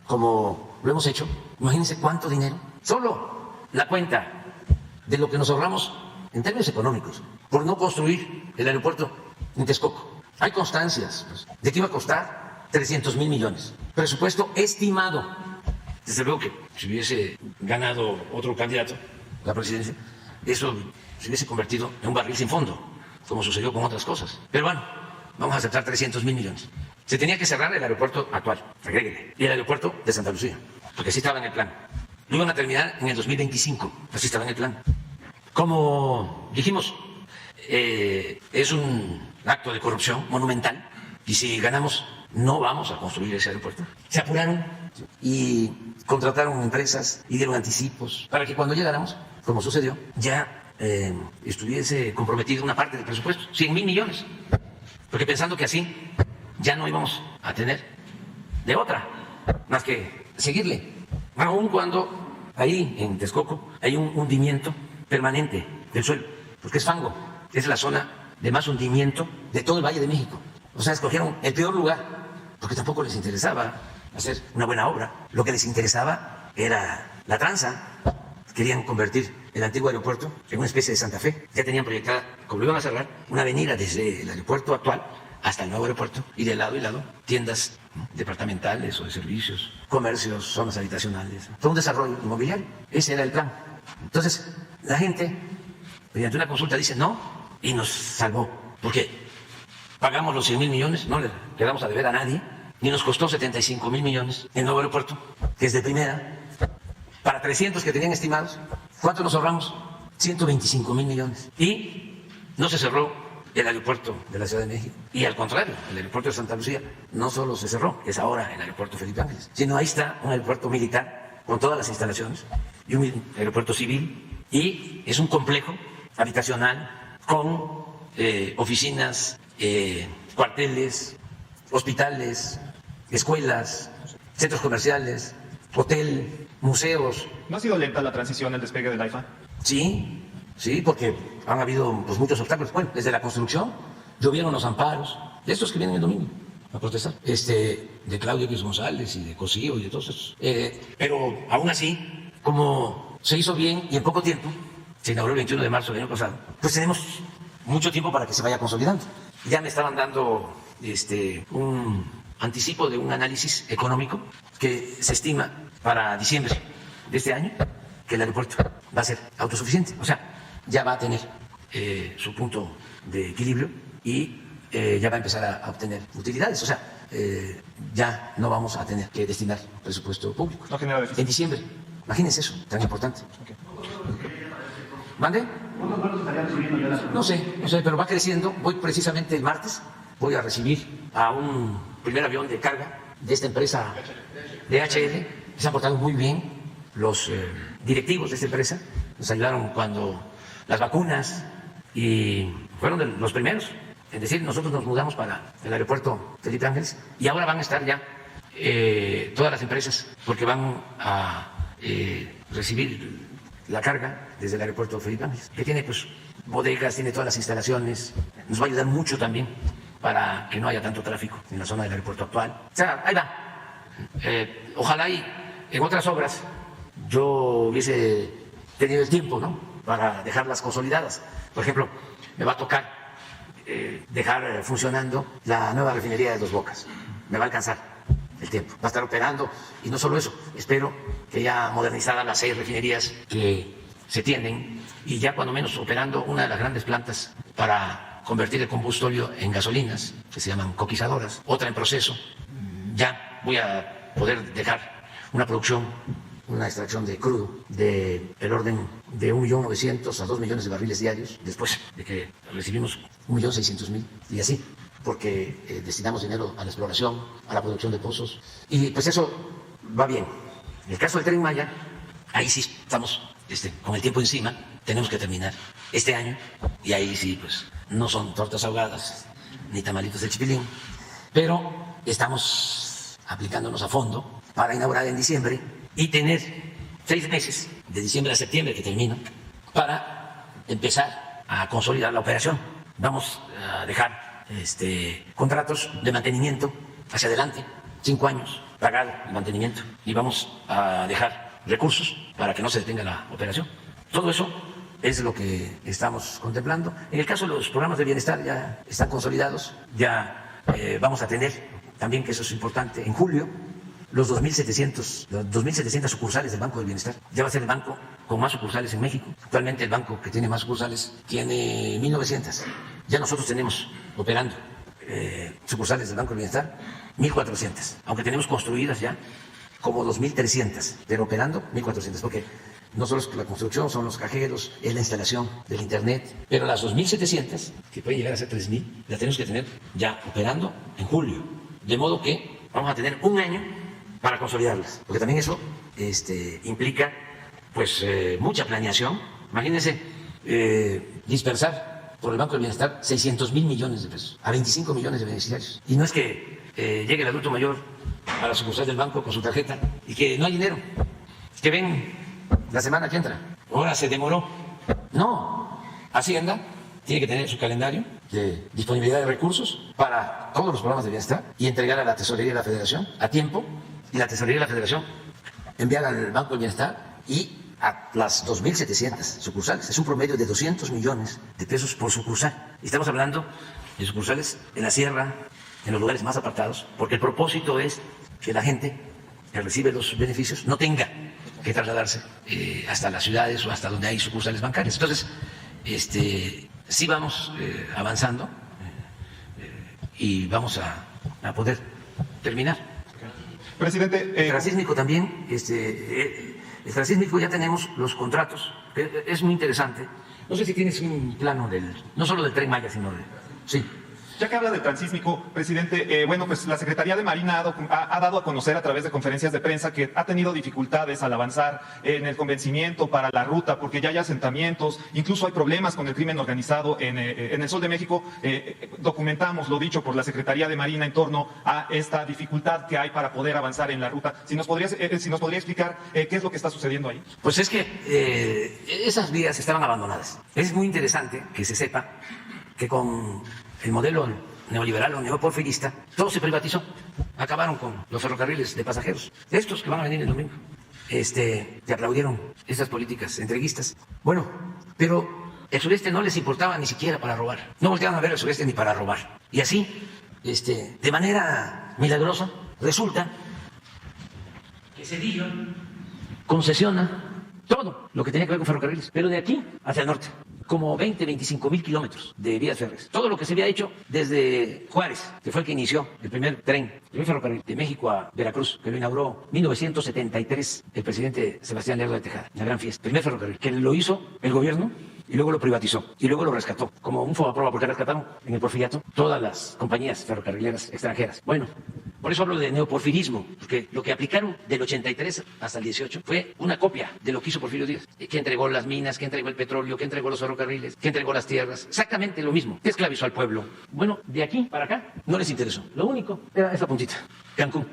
como lo hemos hecho, imagínense cuánto dinero, solo la cuenta de lo que nos ahorramos en términos económicos por no construir el aeropuerto en Texcoco. Hay constancias pues, de que iba a costar 300,000 millones, presupuesto estimado. Desde luego que si hubiese ganado otro candidato la presidencia, eso se hubiese convertido en un barril sin fondo, como sucedió con otras cosas. Pero bueno, vamos a aceptar 300,000 millones. Se tenía que cerrar el aeropuerto actual, agréguele, y el aeropuerto de Santa Lucía, porque así estaba en el plan. Lo iban a terminar en el 2025, así estaba en el plan. Como dijimos, es un acto de corrupción monumental, y si ganamos, no vamos a construir ese aeropuerto. Se apuraron ¿sí? Y contrataron empresas y dieron anticipos para que cuando llegáramos, como sucedió, ya estuviese comprometida una parte del presupuesto, 100,000 millones, porque pensando que así ya no íbamos a tener de otra más que seguirle, aun cuando ahí en Texcoco hay un hundimiento permanente del suelo, porque es fango, es la zona de más hundimiento de todo el Valle de México. O sea, escogieron el peor lugar, porque tampoco les interesaba hacer una buena obra. Lo que les interesaba era la tranza. Querían convertir el antiguo aeropuerto en una especie de Santa Fe. Ya tenían proyectada, como lo iban a cerrar, una avenida desde el aeropuerto actual hasta el nuevo aeropuerto, y de lado y lado tiendas departamentales o de servicios, comercios, zonas habitacionales, todo un desarrollo inmobiliario. Ese era el plan. Entonces, la gente, mediante una consulta, dice no, y nos salvó, porque pagamos los 100,000 millones, no le quedamos a deber a nadie, ni nos costó 75,000 millones el nuevo aeropuerto, que es de primera. Para 300 que tenían estimados, ¿cuánto nos ahorramos? 125,000 millones. Y no se cerró el aeropuerto de la Ciudad de México. Y al contrario, el aeropuerto de Santa Lucía no solo se cerró, es ahora el aeropuerto Felipe Ángeles, sino ahí está un aeropuerto militar con todas las instalaciones y un aeropuerto civil, y es un complejo habitacional con oficinas, cuarteles, hospitales, escuelas, centros comerciales, hotel, museos. ¿No ha sido lenta la transición, el despegue del AIFA? Sí, sí, porque han habido pues, muchos obstáculos. Bueno, desde la construcción, llovieron los amparos, de estos que vienen el domingo a protestar, de Claudio X González y de Cosío y de todos esos. Pero aún así, como se hizo bien y en poco tiempo, se inauguró el 21 de marzo del año pasado, pues tenemos mucho tiempo para que se vaya consolidando. Ya me estaban dando un anticipo de un análisis económico que se estima para diciembre de este año que el aeropuerto va a ser autosuficiente, o sea, ya va a tener su punto de equilibrio y ya va a empezar a obtener utilidades, o sea, ya no vamos a tener que destinar presupuesto público. No genera déficit. En diciembre, imagínense eso, tan importante. Okay. ¿Mande? No sé, pero va creciendo. Voy precisamente el martes, voy a recibir a un primer avión de carga de esta empresa DHL. Se han portado muy bien los directivos de esta empresa. Nos ayudaron cuando las vacunas y fueron de los primeros. Es decir, nosotros nos mudamos para el aeropuerto Felipe Ángeles y ahora van a estar ya todas las empresas porque van a recibir la carga desde el aeropuerto Felipe Ángeles, que tiene pues bodegas, tiene todas las instalaciones, nos va a ayudar mucho también para que no haya tanto tráfico en la zona del aeropuerto actual. O sea, ahí va. Ojalá y en otras obras yo hubiese tenido el tiempo, ¿no?, para dejarlas consolidadas. Por ejemplo, me va a tocar dejar funcionando la nueva refinería de Dos Bocas. Me va a alcanzar el tiempo, va a estar operando, y no solo eso, espero que ya modernizadas las 6 refinerías que se tienen y ya cuando menos operando una de las grandes plantas para convertir el combustible en gasolinas, que se llaman coquizadoras, otra en proceso. Ya voy a poder dejar una producción, una extracción de crudo del orden de 1.900.000 a 2 millones de barriles diarios, después de que recibimos 1.600.000 y así, porque destinamos dinero a la exploración, a la producción de pozos, y pues eso va bien. En el caso del Tren Maya, ahí sí estamos con el tiempo encima, tenemos que terminar este año, y ahí sí, pues no son tortas ahogadas ni tamalitos de chipilín, pero estamos aplicándonos a fondo para inaugurar en diciembre y tener 6 meses, de diciembre a septiembre que termina, para empezar a consolidar la operación. Vamos a dejar contratos de mantenimiento hacia adelante, 5 años pagado el mantenimiento, y vamos a dejar recursos para que no se detenga la operación. Todo eso es lo que estamos contemplando. En el caso de los programas de bienestar ya están consolidados, ya vamos a tener también, que eso es importante, en julio los 2.700 sucursales del Banco del Bienestar. Ya va a ser el banco con más sucursales en México. Actualmente el banco que tiene más sucursales tiene 1.900. Ya nosotros tenemos operando sucursales del Banco del Bienestar 1.400, aunque tenemos construidas ya como 2.300, pero operando 1.400, porque no solo es la construcción, son los cajeros, es la instalación del Internet, pero las 2.700, que pueden llegar a ser 3.000, las tenemos que tener ya operando en julio. De modo que vamos a tener un año para consolidarlas, porque también eso implica pues mucha planeación. Imagínense dispersar por el Banco del Bienestar 600,000 millones de pesos a 25 millones de beneficiarios. Y no es que llegue el adulto mayor a la sucursal del banco con su tarjeta y que no hay dinero, que ven la semana que entra, ahora se demoró. No, Hacienda tiene que tener su calendario de disponibilidad de recursos para todos los programas de bienestar y entregar a la Tesorería de la Federación a tiempo, y la Tesorería de la Federación enviar al Banco del Bienestar y a las 2.700 sucursales. Es un promedio de 200 millones de pesos por sucursal. Y estamos hablando de sucursales en la sierra, en los lugares más apartados, porque el propósito es que la gente que recibe los beneficios no tenga que trasladarse hasta las ciudades o hasta donde hay sucursales bancarias. Entonces, sí vamos avanzando y vamos a poder terminar. Presidente, El transísmico también, el transísmico ya tenemos los contratos, que es muy interesante. No sé si tienes un plano no solo del Tren Maya, sino sí. ya que habla de transísmico, presidente, bueno, pues la Secretaría de Marina ha dado a conocer a través de conferencias de prensa que ha tenido dificultades al avanzar en el convencimiento para la ruta, porque ya hay asentamientos, incluso hay problemas con el crimen organizado en el Sol de México. Documentamos lo dicho por la Secretaría de Marina en torno a esta dificultad que hay para poder avanzar en la ruta. Si nos podría explicar qué es lo que está sucediendo ahí. Pues es que esas vías estaban abandonadas. Es muy interesante que se sepa que con el modelo neoliberal o neoporfirista, todo se privatizó. Acabaron con los ferrocarriles de pasajeros. Estos que van a venir el domingo, te aplaudieron estas políticas entreguistas. Bueno, pero el sureste no les importaba ni siquiera para robar. No volteaban a ver el sureste ni para robar. Y así, de manera milagrosa, resulta que Cedillo concesiona todo lo que tenía que ver con ferrocarriles, pero de aquí hacia el norte, como 25,000 kilómetros de vías férreas. Todo lo que se había hecho desde Juárez, que fue el que inició el primer tren, el primer ferrocarril de México a Veracruz, que lo inauguró en 1973 el presidente Sebastián Lerdo de Tejada, la gran fiesta. El primer ferrocarril, que lo hizo el gobierno y luego lo privatizó y luego lo rescató, como un fobaproa, porque rescataron en el porfiriato todas las compañías ferrocarrileras extranjeras. Bueno, por eso hablo de neoporfirismo, porque lo que aplicaron del 83 hasta el 18 fue una copia de lo que hizo Porfirio Díaz, que entregó las minas, que entregó el petróleo, que entregó los ferrocarriles, que entregó las tierras, exactamente lo mismo, que esclavizó al pueblo. Bueno, de aquí para acá no les interesó. Lo único era esa puntita, Cancún.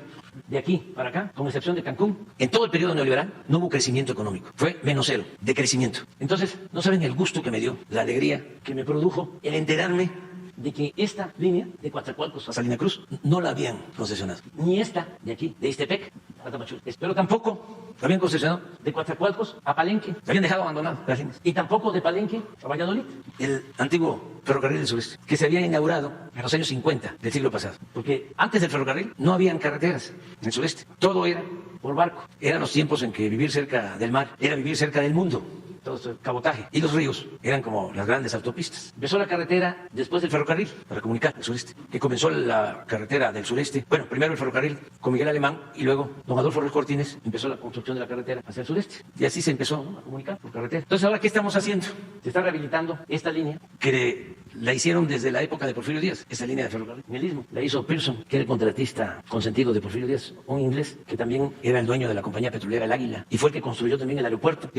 De aquí para acá, con excepción de Cancún, en todo el periodo neoliberal no hubo crecimiento económico. Fue menos cero de crecimiento. Entonces, no saben el gusto que me dio, la alegría que me produjo el enterarme de que esta línea de Coatzacoalcos a Salina Cruz no la habían concesionado. Ni esta de aquí, de Ixtepec a Tapachula. Pero tampoco la habían concesionado de Coatzacoalcos a Palenque. La habían dejado abandonado las líneas. Y tampoco de Palenque a Valladolid. El antiguo ferrocarril del sureste, que se había inaugurado en los años 50 del siglo pasado. Porque antes del ferrocarril no habían carreteras en el sureste. Todo era por barco. Eran los tiempos en que vivir cerca del mar era vivir cerca del mundo. Todo esto, cabotaje. Y los ríos eran como las grandes autopistas. Empezó la carretera después del ferrocarril para comunicar el sureste, que comenzó la carretera del sureste. Bueno, primero el ferrocarril con Miguel Alemán y luego don Adolfo Ruiz Cortines empezó la construcción de la carretera hacia el sureste. Y así se empezó, ¿no?, a comunicar por carretera. Entonces, ¿ahora qué estamos haciendo? Se está rehabilitando esta línea que la hicieron desde la época de Porfirio Díaz, esa línea de ferrocarril. En el Istmo la hizo Pearson, que era el contratista consentido de Porfirio Díaz, un inglés que también era el dueño de la compañía petrolera El Águila y fue el que construyó también el aeropuerto.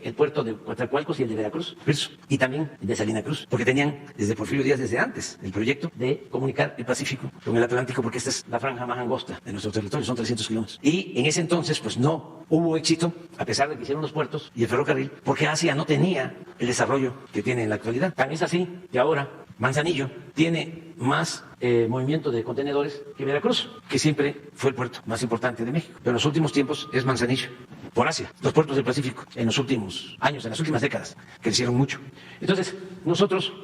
El puerto de Coatzacoalcos y el de Veracruz, y también el de Salina Cruz, porque tenían desde Porfirio Díaz, desde antes, el proyecto de comunicar el Pacífico con el Atlántico, porque esta es la franja más angosta de nuestro territorio, son 300 kilómetros. Y en ese entonces, pues no hubo éxito, a pesar de que hicieron los puertos y el ferrocarril, porque Asia no tenía el desarrollo que tiene en la actualidad. Tan es así que ahora Manzanillo tiene más movimiento de contenedores que Veracruz, que siempre fue el puerto más importante de México. Pero en los últimos tiempos es Manzanillo, por Asia. Los puertos del Pacífico, en los últimos años, en las últimas décadas, crecieron mucho. Entonces, nosotros,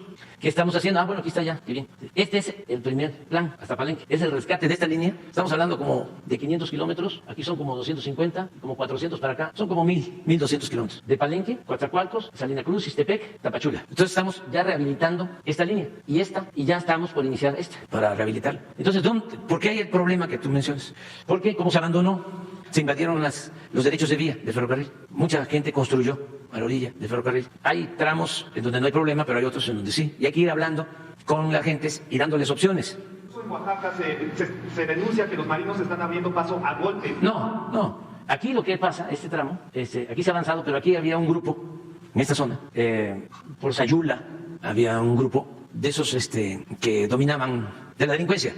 ¿qué estamos haciendo? Bueno, aquí está ya, qué bien. Este es el primer plan, hasta Palenque. Es el rescate de esta línea. Estamos hablando como de 500 kilómetros. Aquí son como 250, como 400 para acá. Son como 1,200 kilómetros. De Palenque, Coatzacoalcos, Salina Cruz, Ixtepec, Tapachula. Entonces estamos ya rehabilitando esta línea. Y ya estamos por iniciar esta, para rehabilitarla. Entonces, ¿por qué hay el problema que tú mencionas? Porque como se abandonó, se invadieron los derechos de vía del ferrocarril. Mucha gente construyó a la orilla del ferrocarril. Hay tramos en donde no hay problema, pero hay otros en donde sí. Y hay que ir hablando con la gente y dándoles opciones. Oaxaca se denuncia que los marinos están abriendo paso a golpes. No. Aquí lo que pasa, este tramo, aquí se ha avanzado, pero aquí había un grupo, en esta zona, por Sayula, había un grupo de esos que dominaban de la delincuencia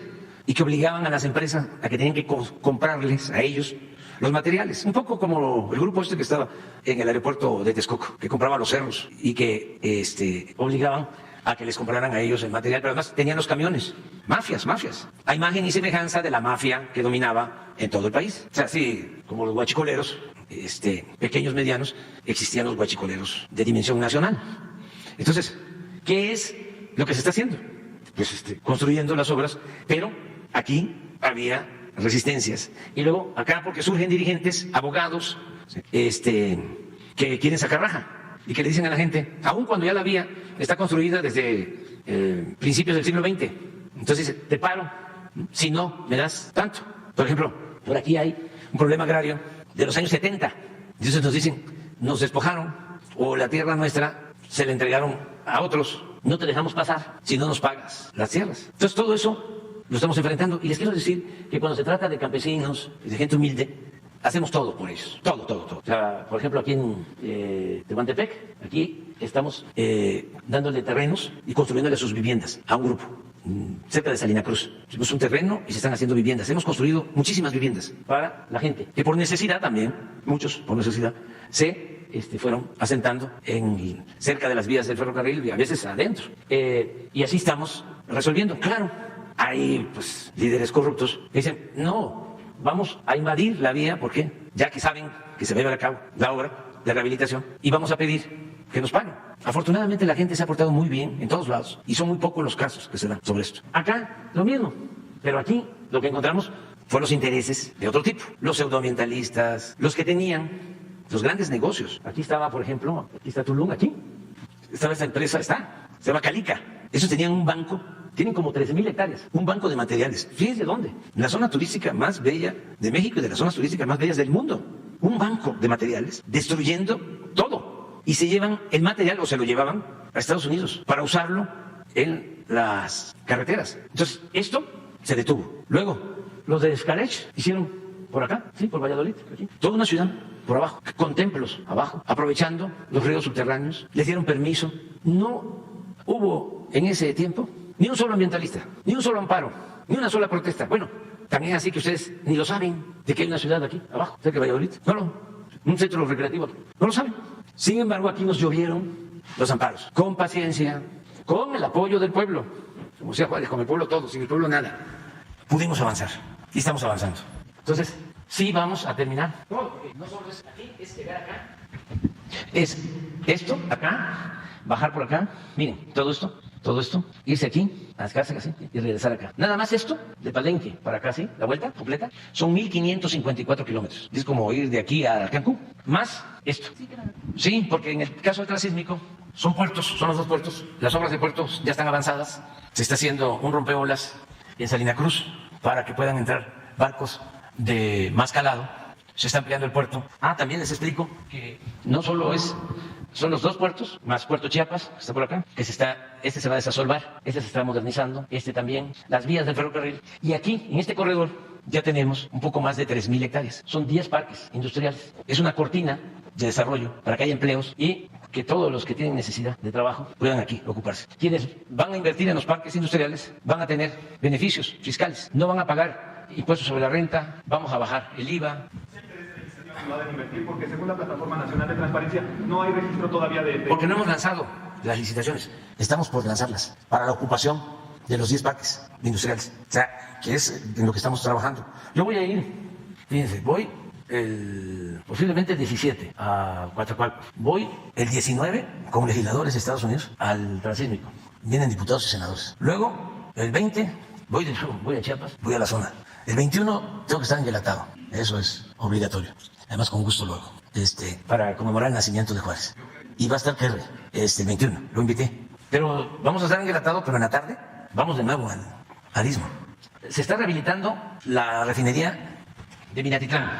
y que obligaban a las empresas a que tenían que comprarles a ellos los materiales. Un poco como el grupo que estaba en el aeropuerto de Texcoco, que compraba los cerros y que obligaban a que les compraran a ellos el material, pero además tenían los camiones. Mafias. A imagen y semejanza de la mafia que dominaba en todo el país. O sea, sí, como los guachicoleros, pequeños, medianos, existían los guachicoleros de dimensión nacional. Entonces, ¿qué es lo que se está haciendo? Pues construyendo las obras, pero aquí había resistencias. Y luego acá porque surgen dirigentes, abogados, que quieren sacar raja y que le dicen a la gente, aun cuando ya la vía está construida desde principios del siglo XX, entonces te paro, si no me das tanto. Por ejemplo, por aquí hay un problema agrario de los años 70. Entonces nos dicen, nos despojaron o la tierra nuestra se la entregaron a otros, no te dejamos pasar si no nos pagas las tierras. Entonces todo eso lo estamos enfrentando y les quiero decir que cuando se trata de campesinos, de gente humilde, hacemos todo por ellos, todo. O sea, por ejemplo, aquí en Tehuantepec, aquí estamos dándole terrenos y construyéndole sus viviendas a un grupo cerca de Salina Cruz. Hicimos un terreno y se están haciendo viviendas. Hemos construido muchísimas viviendas para la gente, que por necesidad también, muchos por necesidad, se fueron asentando cerca de las vías del ferrocarril y a veces adentro. Y así estamos resolviendo. Claro, hay pues líderes corruptos que dicen, no, vamos a invadir la vía porque ya que saben que se va a llevar a cabo la obra de rehabilitación y vamos a pedir que nos paguen. Afortunadamente la gente se ha portado muy bien en todos lados y son muy pocos los casos que se dan sobre esto. Acá lo mismo, pero aquí lo que encontramos fueron los intereses de otro tipo, los pseudoambientalistas, los que tenían los grandes negocios. Aquí estaba, por ejemplo, aquí está Tulum, aquí estaba esta empresa, se llama Calica. Esos tenían un banco, tienen como 13,000 hectáreas, un banco de materiales. Fíjense dónde, en la zona turística más bella de México y de las zonas turísticas más bellas del mundo. Un banco de materiales, destruyendo todo. Y se llevan el material, o se lo llevaban a Estados Unidos, para usarlo en las carreteras. Entonces, esto se detuvo. Luego, los de Escalech hicieron por acá, sí, por Valladolid, aquí, toda una ciudad por abajo, con templos abajo, aprovechando los ríos subterráneos. Les dieron permiso. No hubo en ese tiempo ni un solo ambientalista, ni un solo amparo, ni una sola protesta. Bueno, también así que ustedes ni lo saben de que hay una ciudad aquí abajo, cerca de Valladolid. Un centro recreativo aquí. No lo saben. Sin embargo, aquí nos llovieron los amparos, con paciencia, con el apoyo del pueblo. Como decía Juárez, con el pueblo todo, sin el pueblo nada. Pudimos avanzar y estamos avanzando. Entonces, sí vamos a terminar. No solo es aquí, es llegar acá. Es esto, acá, bajar por acá. Miren, todo esto, irse aquí, a las casas así, y regresar acá. Nada más esto, de Palenque para acá, ¿sí? La vuelta completa, son 1,554 kilómetros. Es como ir de aquí a Cancún, más esto. Sí, porque en el caso del transísmico, son puertos, son los dos puertos. Las obras de puertos ya están avanzadas. Se está haciendo un rompeolas en Salina Cruz para que puedan entrar barcos de más calado. Se está ampliando el puerto. También les explico que no solo son los dos puertos, más Puerto Chiapas, que está por acá, que se va a desasolvar, se está modernizando, también, las vías del ferrocarril. Y aquí, en este corredor, ya tenemos un poco más de 3,000 hectáreas. Son 10 parques industriales. Es una cortina de desarrollo para que haya empleos y que todos los que tienen necesidad de trabajo puedan aquí ocuparse. Quienes van a invertir en los parques industriales van a tener beneficios fiscales, no van a pagar impuestos sobre la renta, vamos a bajar el IVA. No deben invertir porque según la Plataforma Nacional de Transparencia no hay registro todavía Porque no hemos lanzado las licitaciones, estamos por lanzarlas para la ocupación de los 10 parques industriales, o sea, que es en lo que estamos trabajando. Yo voy a ir, fíjense, voy posiblemente el 17 a Coatzacoalcos, voy el 19 con legisladores de Estados Unidos al transísmico, vienen diputados y senadores. Luego, el 20 voy a Chiapas, voy a la zona. El 21 tengo que estar en Guelatao, eso es obligatorio. Además, con gusto luego, para conmemorar el nacimiento de Juárez. Y va a estar Kerry, el 21, lo invité. Pero vamos a estar en Guelatao, pero en la tarde vamos de nuevo al Istmo. Se está rehabilitando la refinería de Minatitlán.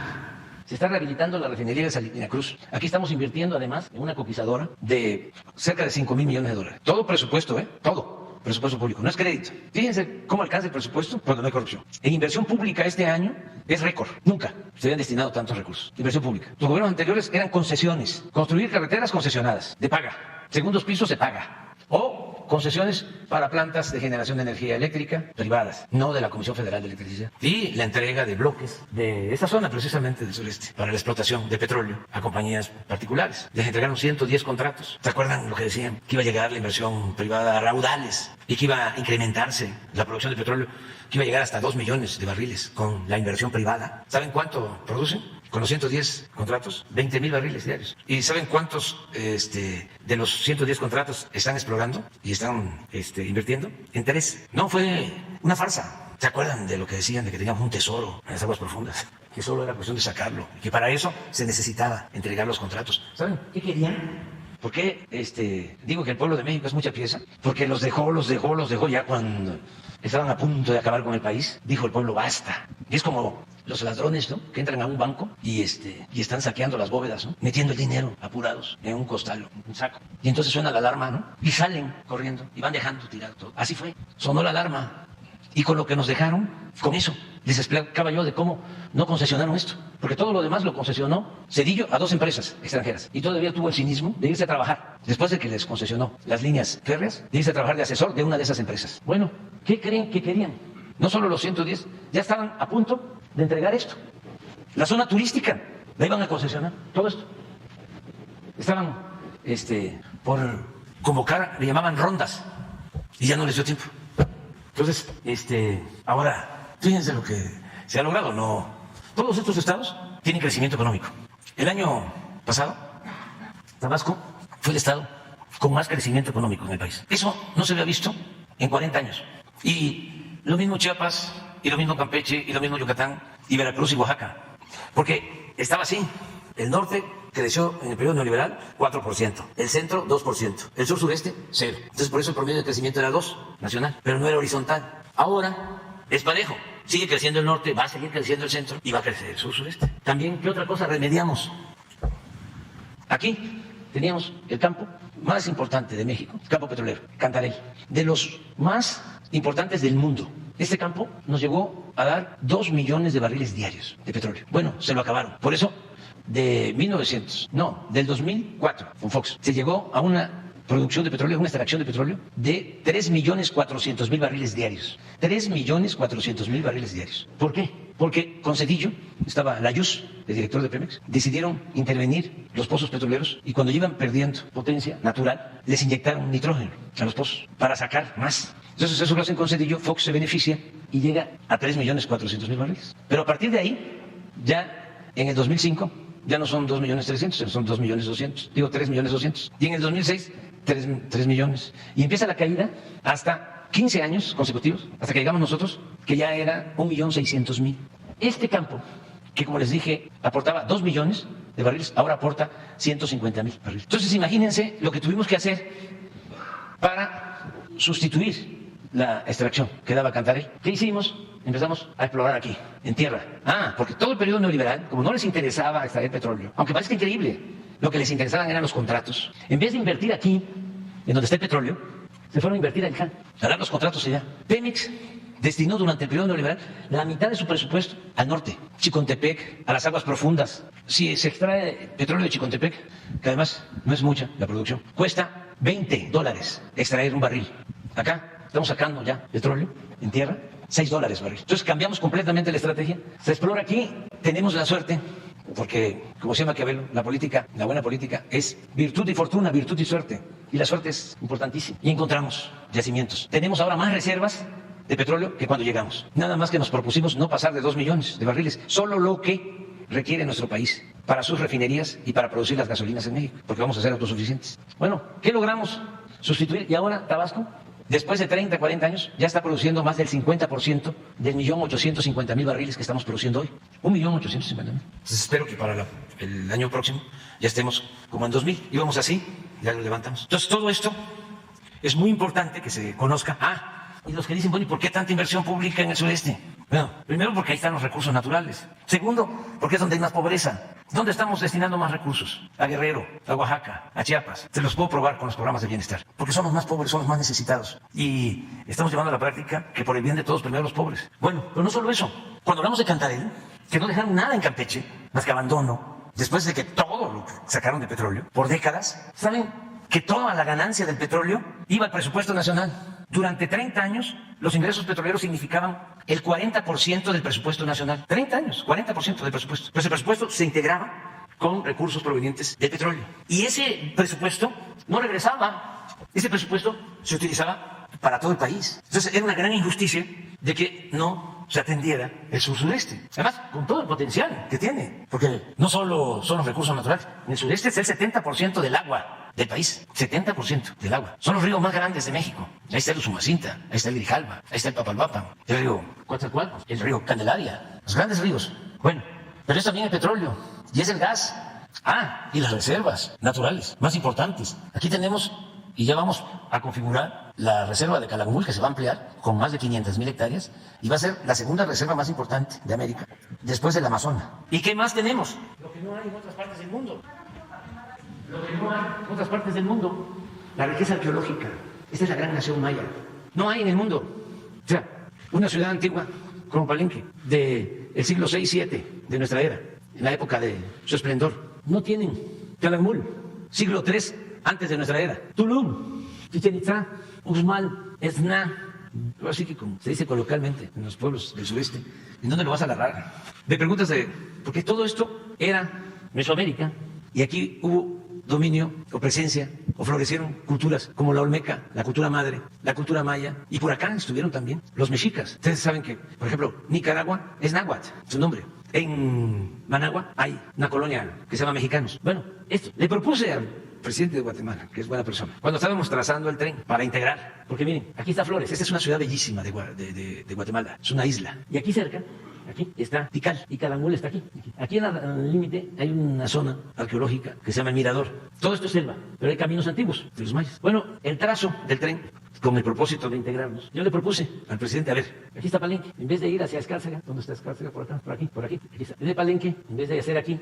Se está rehabilitando la refinería de Salina Cruz. Aquí estamos invirtiendo además en una coquizadora de cerca de $5,000 millones. Todo presupuesto, todo. presupuesto público, no es crédito. Fíjense cómo alcanza el presupuesto cuando no hay corrupción. En inversión pública este año es récord. Nunca se habían destinado tantos recursos. Inversión pública. Los gobiernos anteriores eran concesiones. Construir carreteras concesionadas, de paga. Segundos pisos se paga. O concesiones para plantas de generación de energía eléctrica privadas, no de la Comisión Federal de Electricidad. Y la entrega de bloques de esa zona, precisamente del sureste, para la explotación de petróleo a compañías particulares. Les entregaron 110 contratos. ¿Se acuerdan lo que decían? Que iba a llegar la inversión privada a raudales y que iba a incrementarse la producción de petróleo, que iba a llegar hasta 2 millones de barriles con la inversión privada. ¿Saben cuánto producen? Con los 110 contratos, 20,000 barriles diarios. ¿Y saben cuántos de los 110 contratos están explorando y están invirtiendo? En 3. No, fue una farsa. ¿Se acuerdan de lo que decían de que teníamos un tesoro en las aguas profundas? Que solo era cuestión de sacarlo. Y que para eso se necesitaba entregar los contratos. ¿Saben qué querían? ¿Por qué digo que el pueblo de México es mucha pieza? Porque los dejó ya cuando estaban a punto de acabar con el país. Dijo el pueblo, basta. Y es como los ladrones, ¿no? Que entran a un banco y están saqueando las bóvedas, ¿no? Metiendo el dinero apurados en un costal, un saco. Y entonces suena la alarma, ¿no? Y salen corriendo y van dejando tirado todo. Así fue. Sonó la alarma. Y con lo que nos dejaron, con eso, les explicaba yo de cómo no concesionaron esto. Porque todo lo demás lo concesionó Zedillo a 2 empresas extranjeras. Y todavía tuvo el cinismo de irse a trabajar, después de que les concesionó las líneas férreas, de irse a trabajar de asesor de una de esas empresas. Bueno, ¿qué creen que querían? No solo los 110, ya estaban a punto de entregar esto. La zona turística, la iban a concesionar, todo esto. Estaban por convocar, le llamaban rondas, y ya no les dio tiempo. Entonces, ahora, fíjense lo que se ha logrado. No, todos estos estados tienen crecimiento económico. El año pasado, Tabasco fue el estado con más crecimiento económico en el país. Eso no se había visto en 40 años. Y lo mismo Chiapas, y lo mismo Campeche, y lo mismo Yucatán, y Veracruz y Oaxaca. Porque estaba así. El norte creció en el periodo neoliberal 4%, el centro 2%, el sur-sureste 0. Entonces por eso el promedio de crecimiento era 2 nacional, pero no era horizontal. Ahora es parejo. Sigue creciendo el norte, va a seguir creciendo el centro y va a crecer el sur-sureste. También, ¿qué otra cosa remediamos? Aquí teníamos el campo más importante de México, el campo petrolero, Cantarell, de los más importantes del mundo. Este campo nos llegó a dar 2 millones de barriles diarios de petróleo. Bueno, se lo acabaron. Por eso, del 2004, con Fox, se llegó a una producción de petróleo, una extracción de petróleo de 3.400.000 barriles diarios. 3.400.000 barriles diarios. ¿Por qué? Porque con Zedillo, estaba Layuz, el director de Pemex, decidieron intervenir los pozos petroleros y cuando iban perdiendo potencia natural, les inyectaron nitrógeno a los pozos para sacar más. Entonces eso lo hacen con Zedillo, Fox se beneficia y llega a 3.400.000 barriles. Pero a partir de ahí, ya en el 2005, ya no son 2.300.000, son 2.200.000, digo 3.200.000. Y en el 2006, 3 millones. Y empieza la caída hasta 15 años consecutivos, hasta que llegamos nosotros, que ya era 1.600.000. Este campo, que como les dije, aportaba 2 millones de barriles, ahora aporta 150.000 barriles. Entonces imagínense lo que tuvimos que hacer para sustituir la extracción que daba Cantarell. ¿Qué hicimos? Empezamos a explorar aquí, en tierra. Porque todo el periodo neoliberal, como no les interesaba extraer petróleo, aunque parezca increíble, lo que les interesaban eran los contratos. En vez de invertir aquí, en donde está el petróleo, se fueron a invertir allá, a dar los contratos allá. Pemex destinó durante el periodo neoliberal la mitad de su presupuesto al norte, Chicontepec, a las aguas profundas. Si se extrae petróleo de Chicontepec, que además no es mucha la producción, cuesta $20 extraer un barril. Acá estamos sacando ya petróleo en tierra, $6 barril. Entonces cambiamos completamente la estrategia. Se explora aquí, tenemos la suerte, porque como decía Maquiavelo, la política, la buena política es virtud y fortuna, virtud y suerte. Y la suerte es importantísima. Y encontramos yacimientos. Tenemos ahora más reservas de petróleo que cuando llegamos. Nada más que nos propusimos no pasar de 2 millones de barriles, solo lo que requiere nuestro país para sus refinerías y para producir las gasolinas en México, porque vamos a ser autosuficientes. Bueno, ¿qué logramos? Sustituir. Y ahora Tabasco, después de 30, 40 años, ya está produciendo más del 50% del 1.850.000 barriles que estamos produciendo hoy. 1.850.000. Entonces espero que para el año próximo ya estemos como en 2000. Íbamos así, ya lo levantamos. Entonces todo esto es muy importante que se conozca. Y los que dicen, bueno, ¿y por qué tanta inversión pública en el sureste? Bueno, primero porque ahí están los recursos naturales. Segundo, porque es donde hay más pobreza. ¿Dónde estamos destinando más recursos? A Guerrero, a Oaxaca, a Chiapas. Se los puedo probar con los programas de bienestar. Porque son los más pobres, son los más necesitados. Y estamos llevando a la práctica que por el bien de todos, primero los pobres. Bueno, pero no solo eso. Cuando hablamos de Cantarell, que no dejaron nada en Campeche, más que abandono, después de que todo lo sacaron de petróleo, por décadas, ¿saben que toda la ganancia del petróleo iba al presupuesto nacional? Durante 30 años, los ingresos petroleros significaban el 40% del presupuesto nacional. 30 años, 40% del presupuesto. Pues el presupuesto se integraba con recursos provenientes del petróleo. Y ese presupuesto no regresaba. Ese presupuesto se utilizaba para todo el país. Entonces era una gran injusticia de que no se atendiera el sur-sureste. Además, con todo el potencial que tiene. Porque no solo son los recursos naturales. En el sureste es el 70% del agua del país, 70% del agua. Son los ríos más grandes de México. Ahí está el Usumacinta, ahí está el Grijalba, ahí está el Papalhuapan, el río Coatzacoalcos, el río Candelaria, los grandes ríos. Bueno, pero es también el petróleo y es el gas. Ah, y las reservas naturales más importantes. Aquí tenemos, y ya vamos a configurar la reserva de Calakmul, que se va a ampliar con más de 500,000 hectáreas y va a ser la segunda reserva más importante de América, después del Amazonas. ¿Y qué más tenemos? Lo que no hay en otras partes del mundo. Lo que no hay en otras partes del mundo, la riqueza arqueológica. Esta es la gran nación maya. No hay en el mundo. O sea, una ciudad antigua como Palenque, del siglo VI y VII de nuestra era, en la época de su esplendor. No tienen. Calakmul, siglo III antes de nuestra era. Tulum, Chichén Itzá, Uxmal, Esná. Así que como se dice coloquialmente en los pueblos del sureste, ¿en dónde lo vas a agarrar? Me preguntas porque todo esto era Mesoamérica y aquí hubo dominio o presencia o florecieron culturas como la olmeca, la cultura madre, la cultura maya, y por acá estuvieron también los mexicas. Ustedes saben que, por ejemplo, Nicaragua es náhuatl, su nombre. En Managua hay una colonia que se llama Mexicanos. Bueno, esto le propuse al presidente de Guatemala, que es buena persona, cuando estábamos trazando el tren para integrar, porque miren, aquí está Flores, esta es una ciudad bellísima de Guatemala, es una isla, y aquí cerca, aquí está Tikal, y Calakmul está aquí. Aquí en el límite hay una zona arqueológica que se llama el Mirador. Todo esto es selva, pero hay caminos antiguos de los mayas. Bueno, el trazo del tren, con el propósito de integrarnos, yo le propuse al presidente, a ver, aquí está Palenque, en vez de ir hacia Escárcega, ¿dónde está Escárcega? Por acá, por aquí está. De Palenque, en vez de hacer aquí,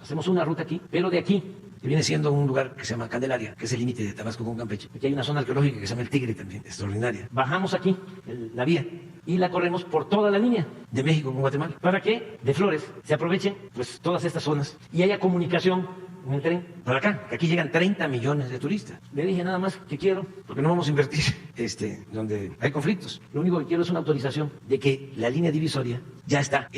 hacemos una ruta aquí, pero de aquí, que viene siendo un lugar que se llama Candelaria, que es el límite de Tabasco con Campeche. Aquí hay una zona arqueológica que se llama el Tigre también, extraordinaria. Bajamos aquí la vía y la corremos por toda la línea de México con Guatemala, para que de Flores se aprovechen pues todas estas zonas y haya comunicación en el tren para acá, que aquí llegan 30 millones de turistas. Le dije nada más que quiero, porque no vamos a invertir donde hay conflictos. Lo único que quiero es una autorización de que la línea divisoria ya está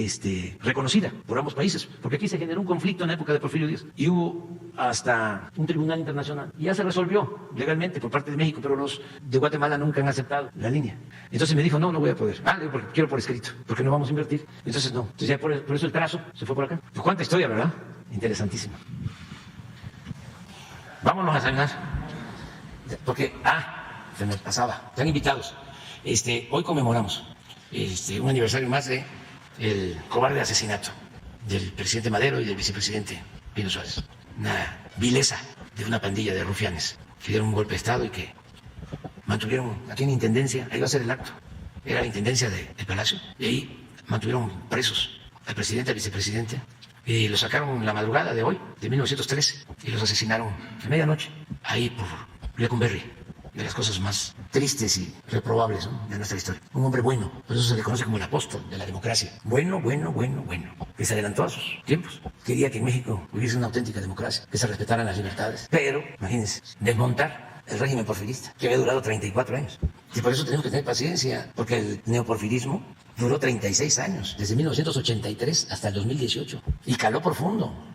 reconocida por ambos países, porque aquí se generó un conflicto en la época de Porfirio Díaz y hubo hasta un tribunal internacional y ya se resolvió legalmente por parte de México, pero los de Guatemala nunca han aceptado la línea. Entonces me dijo, no voy a poder. Porque quiero por escrito, porque no vamos a invertir. Entonces no. Entonces ya por eso el trazo se fue por acá. Pues cuánta historia, ¿verdad? Interesantísima. Vámonos a cenar. Porque, se me pasaba. Están invitados. Hoy conmemoramos un aniversario más de el cobarde asesinato del presidente Madero y del vicepresidente Pino Suárez. Una vileza de una pandilla de rufianes que dieron un golpe de Estado y que mantuvieron aquí en Intendencia, ahí va a ser el acto, era la Intendencia del Palacio, y ahí mantuvieron presos al presidente, al vicepresidente, y los sacaron la madrugada de hoy, de 1913, y los asesinaron a medianoche, ahí por Lecumberri, de las cosas más tristes y reprobables, ¿no?, de nuestra historia. Un hombre bueno, por eso se le conoce como el apóstol de la democracia. Bueno, que se adelantó a sus tiempos. Quería que en México hubiese una auténtica democracia, que se respetaran las libertades, pero, imagínense, desmontar el régimen porfirista, que había durado 34 años. Y por eso tenemos que tener paciencia, porque el neoporfirismo duró 36 años, desde 1983 hasta el 2018, y caló profundo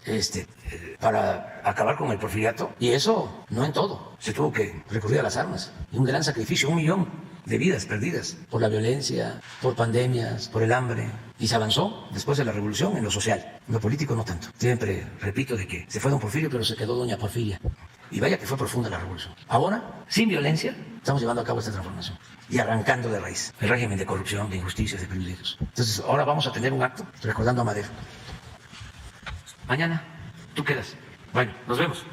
para acabar con el porfiriato, y eso no en todo. Se tuvo que recurrir a las armas, y un gran sacrificio, 1 millón de vidas perdidas por la violencia, por pandemias, por el hambre, y se avanzó después de la revolución en lo social, en lo político no tanto. Siempre repito de que se fue don Porfirio, pero se quedó doña Porfiria. Y vaya que fue profunda la revolución. Ahora, sin violencia, estamos llevando a cabo esta transformación y arrancando de raíz el régimen de corrupción, de injusticias, de privilegios. Entonces, ahora vamos a tener un acto recordando a Madero. Mañana, tú quedas. Bueno, nos vemos.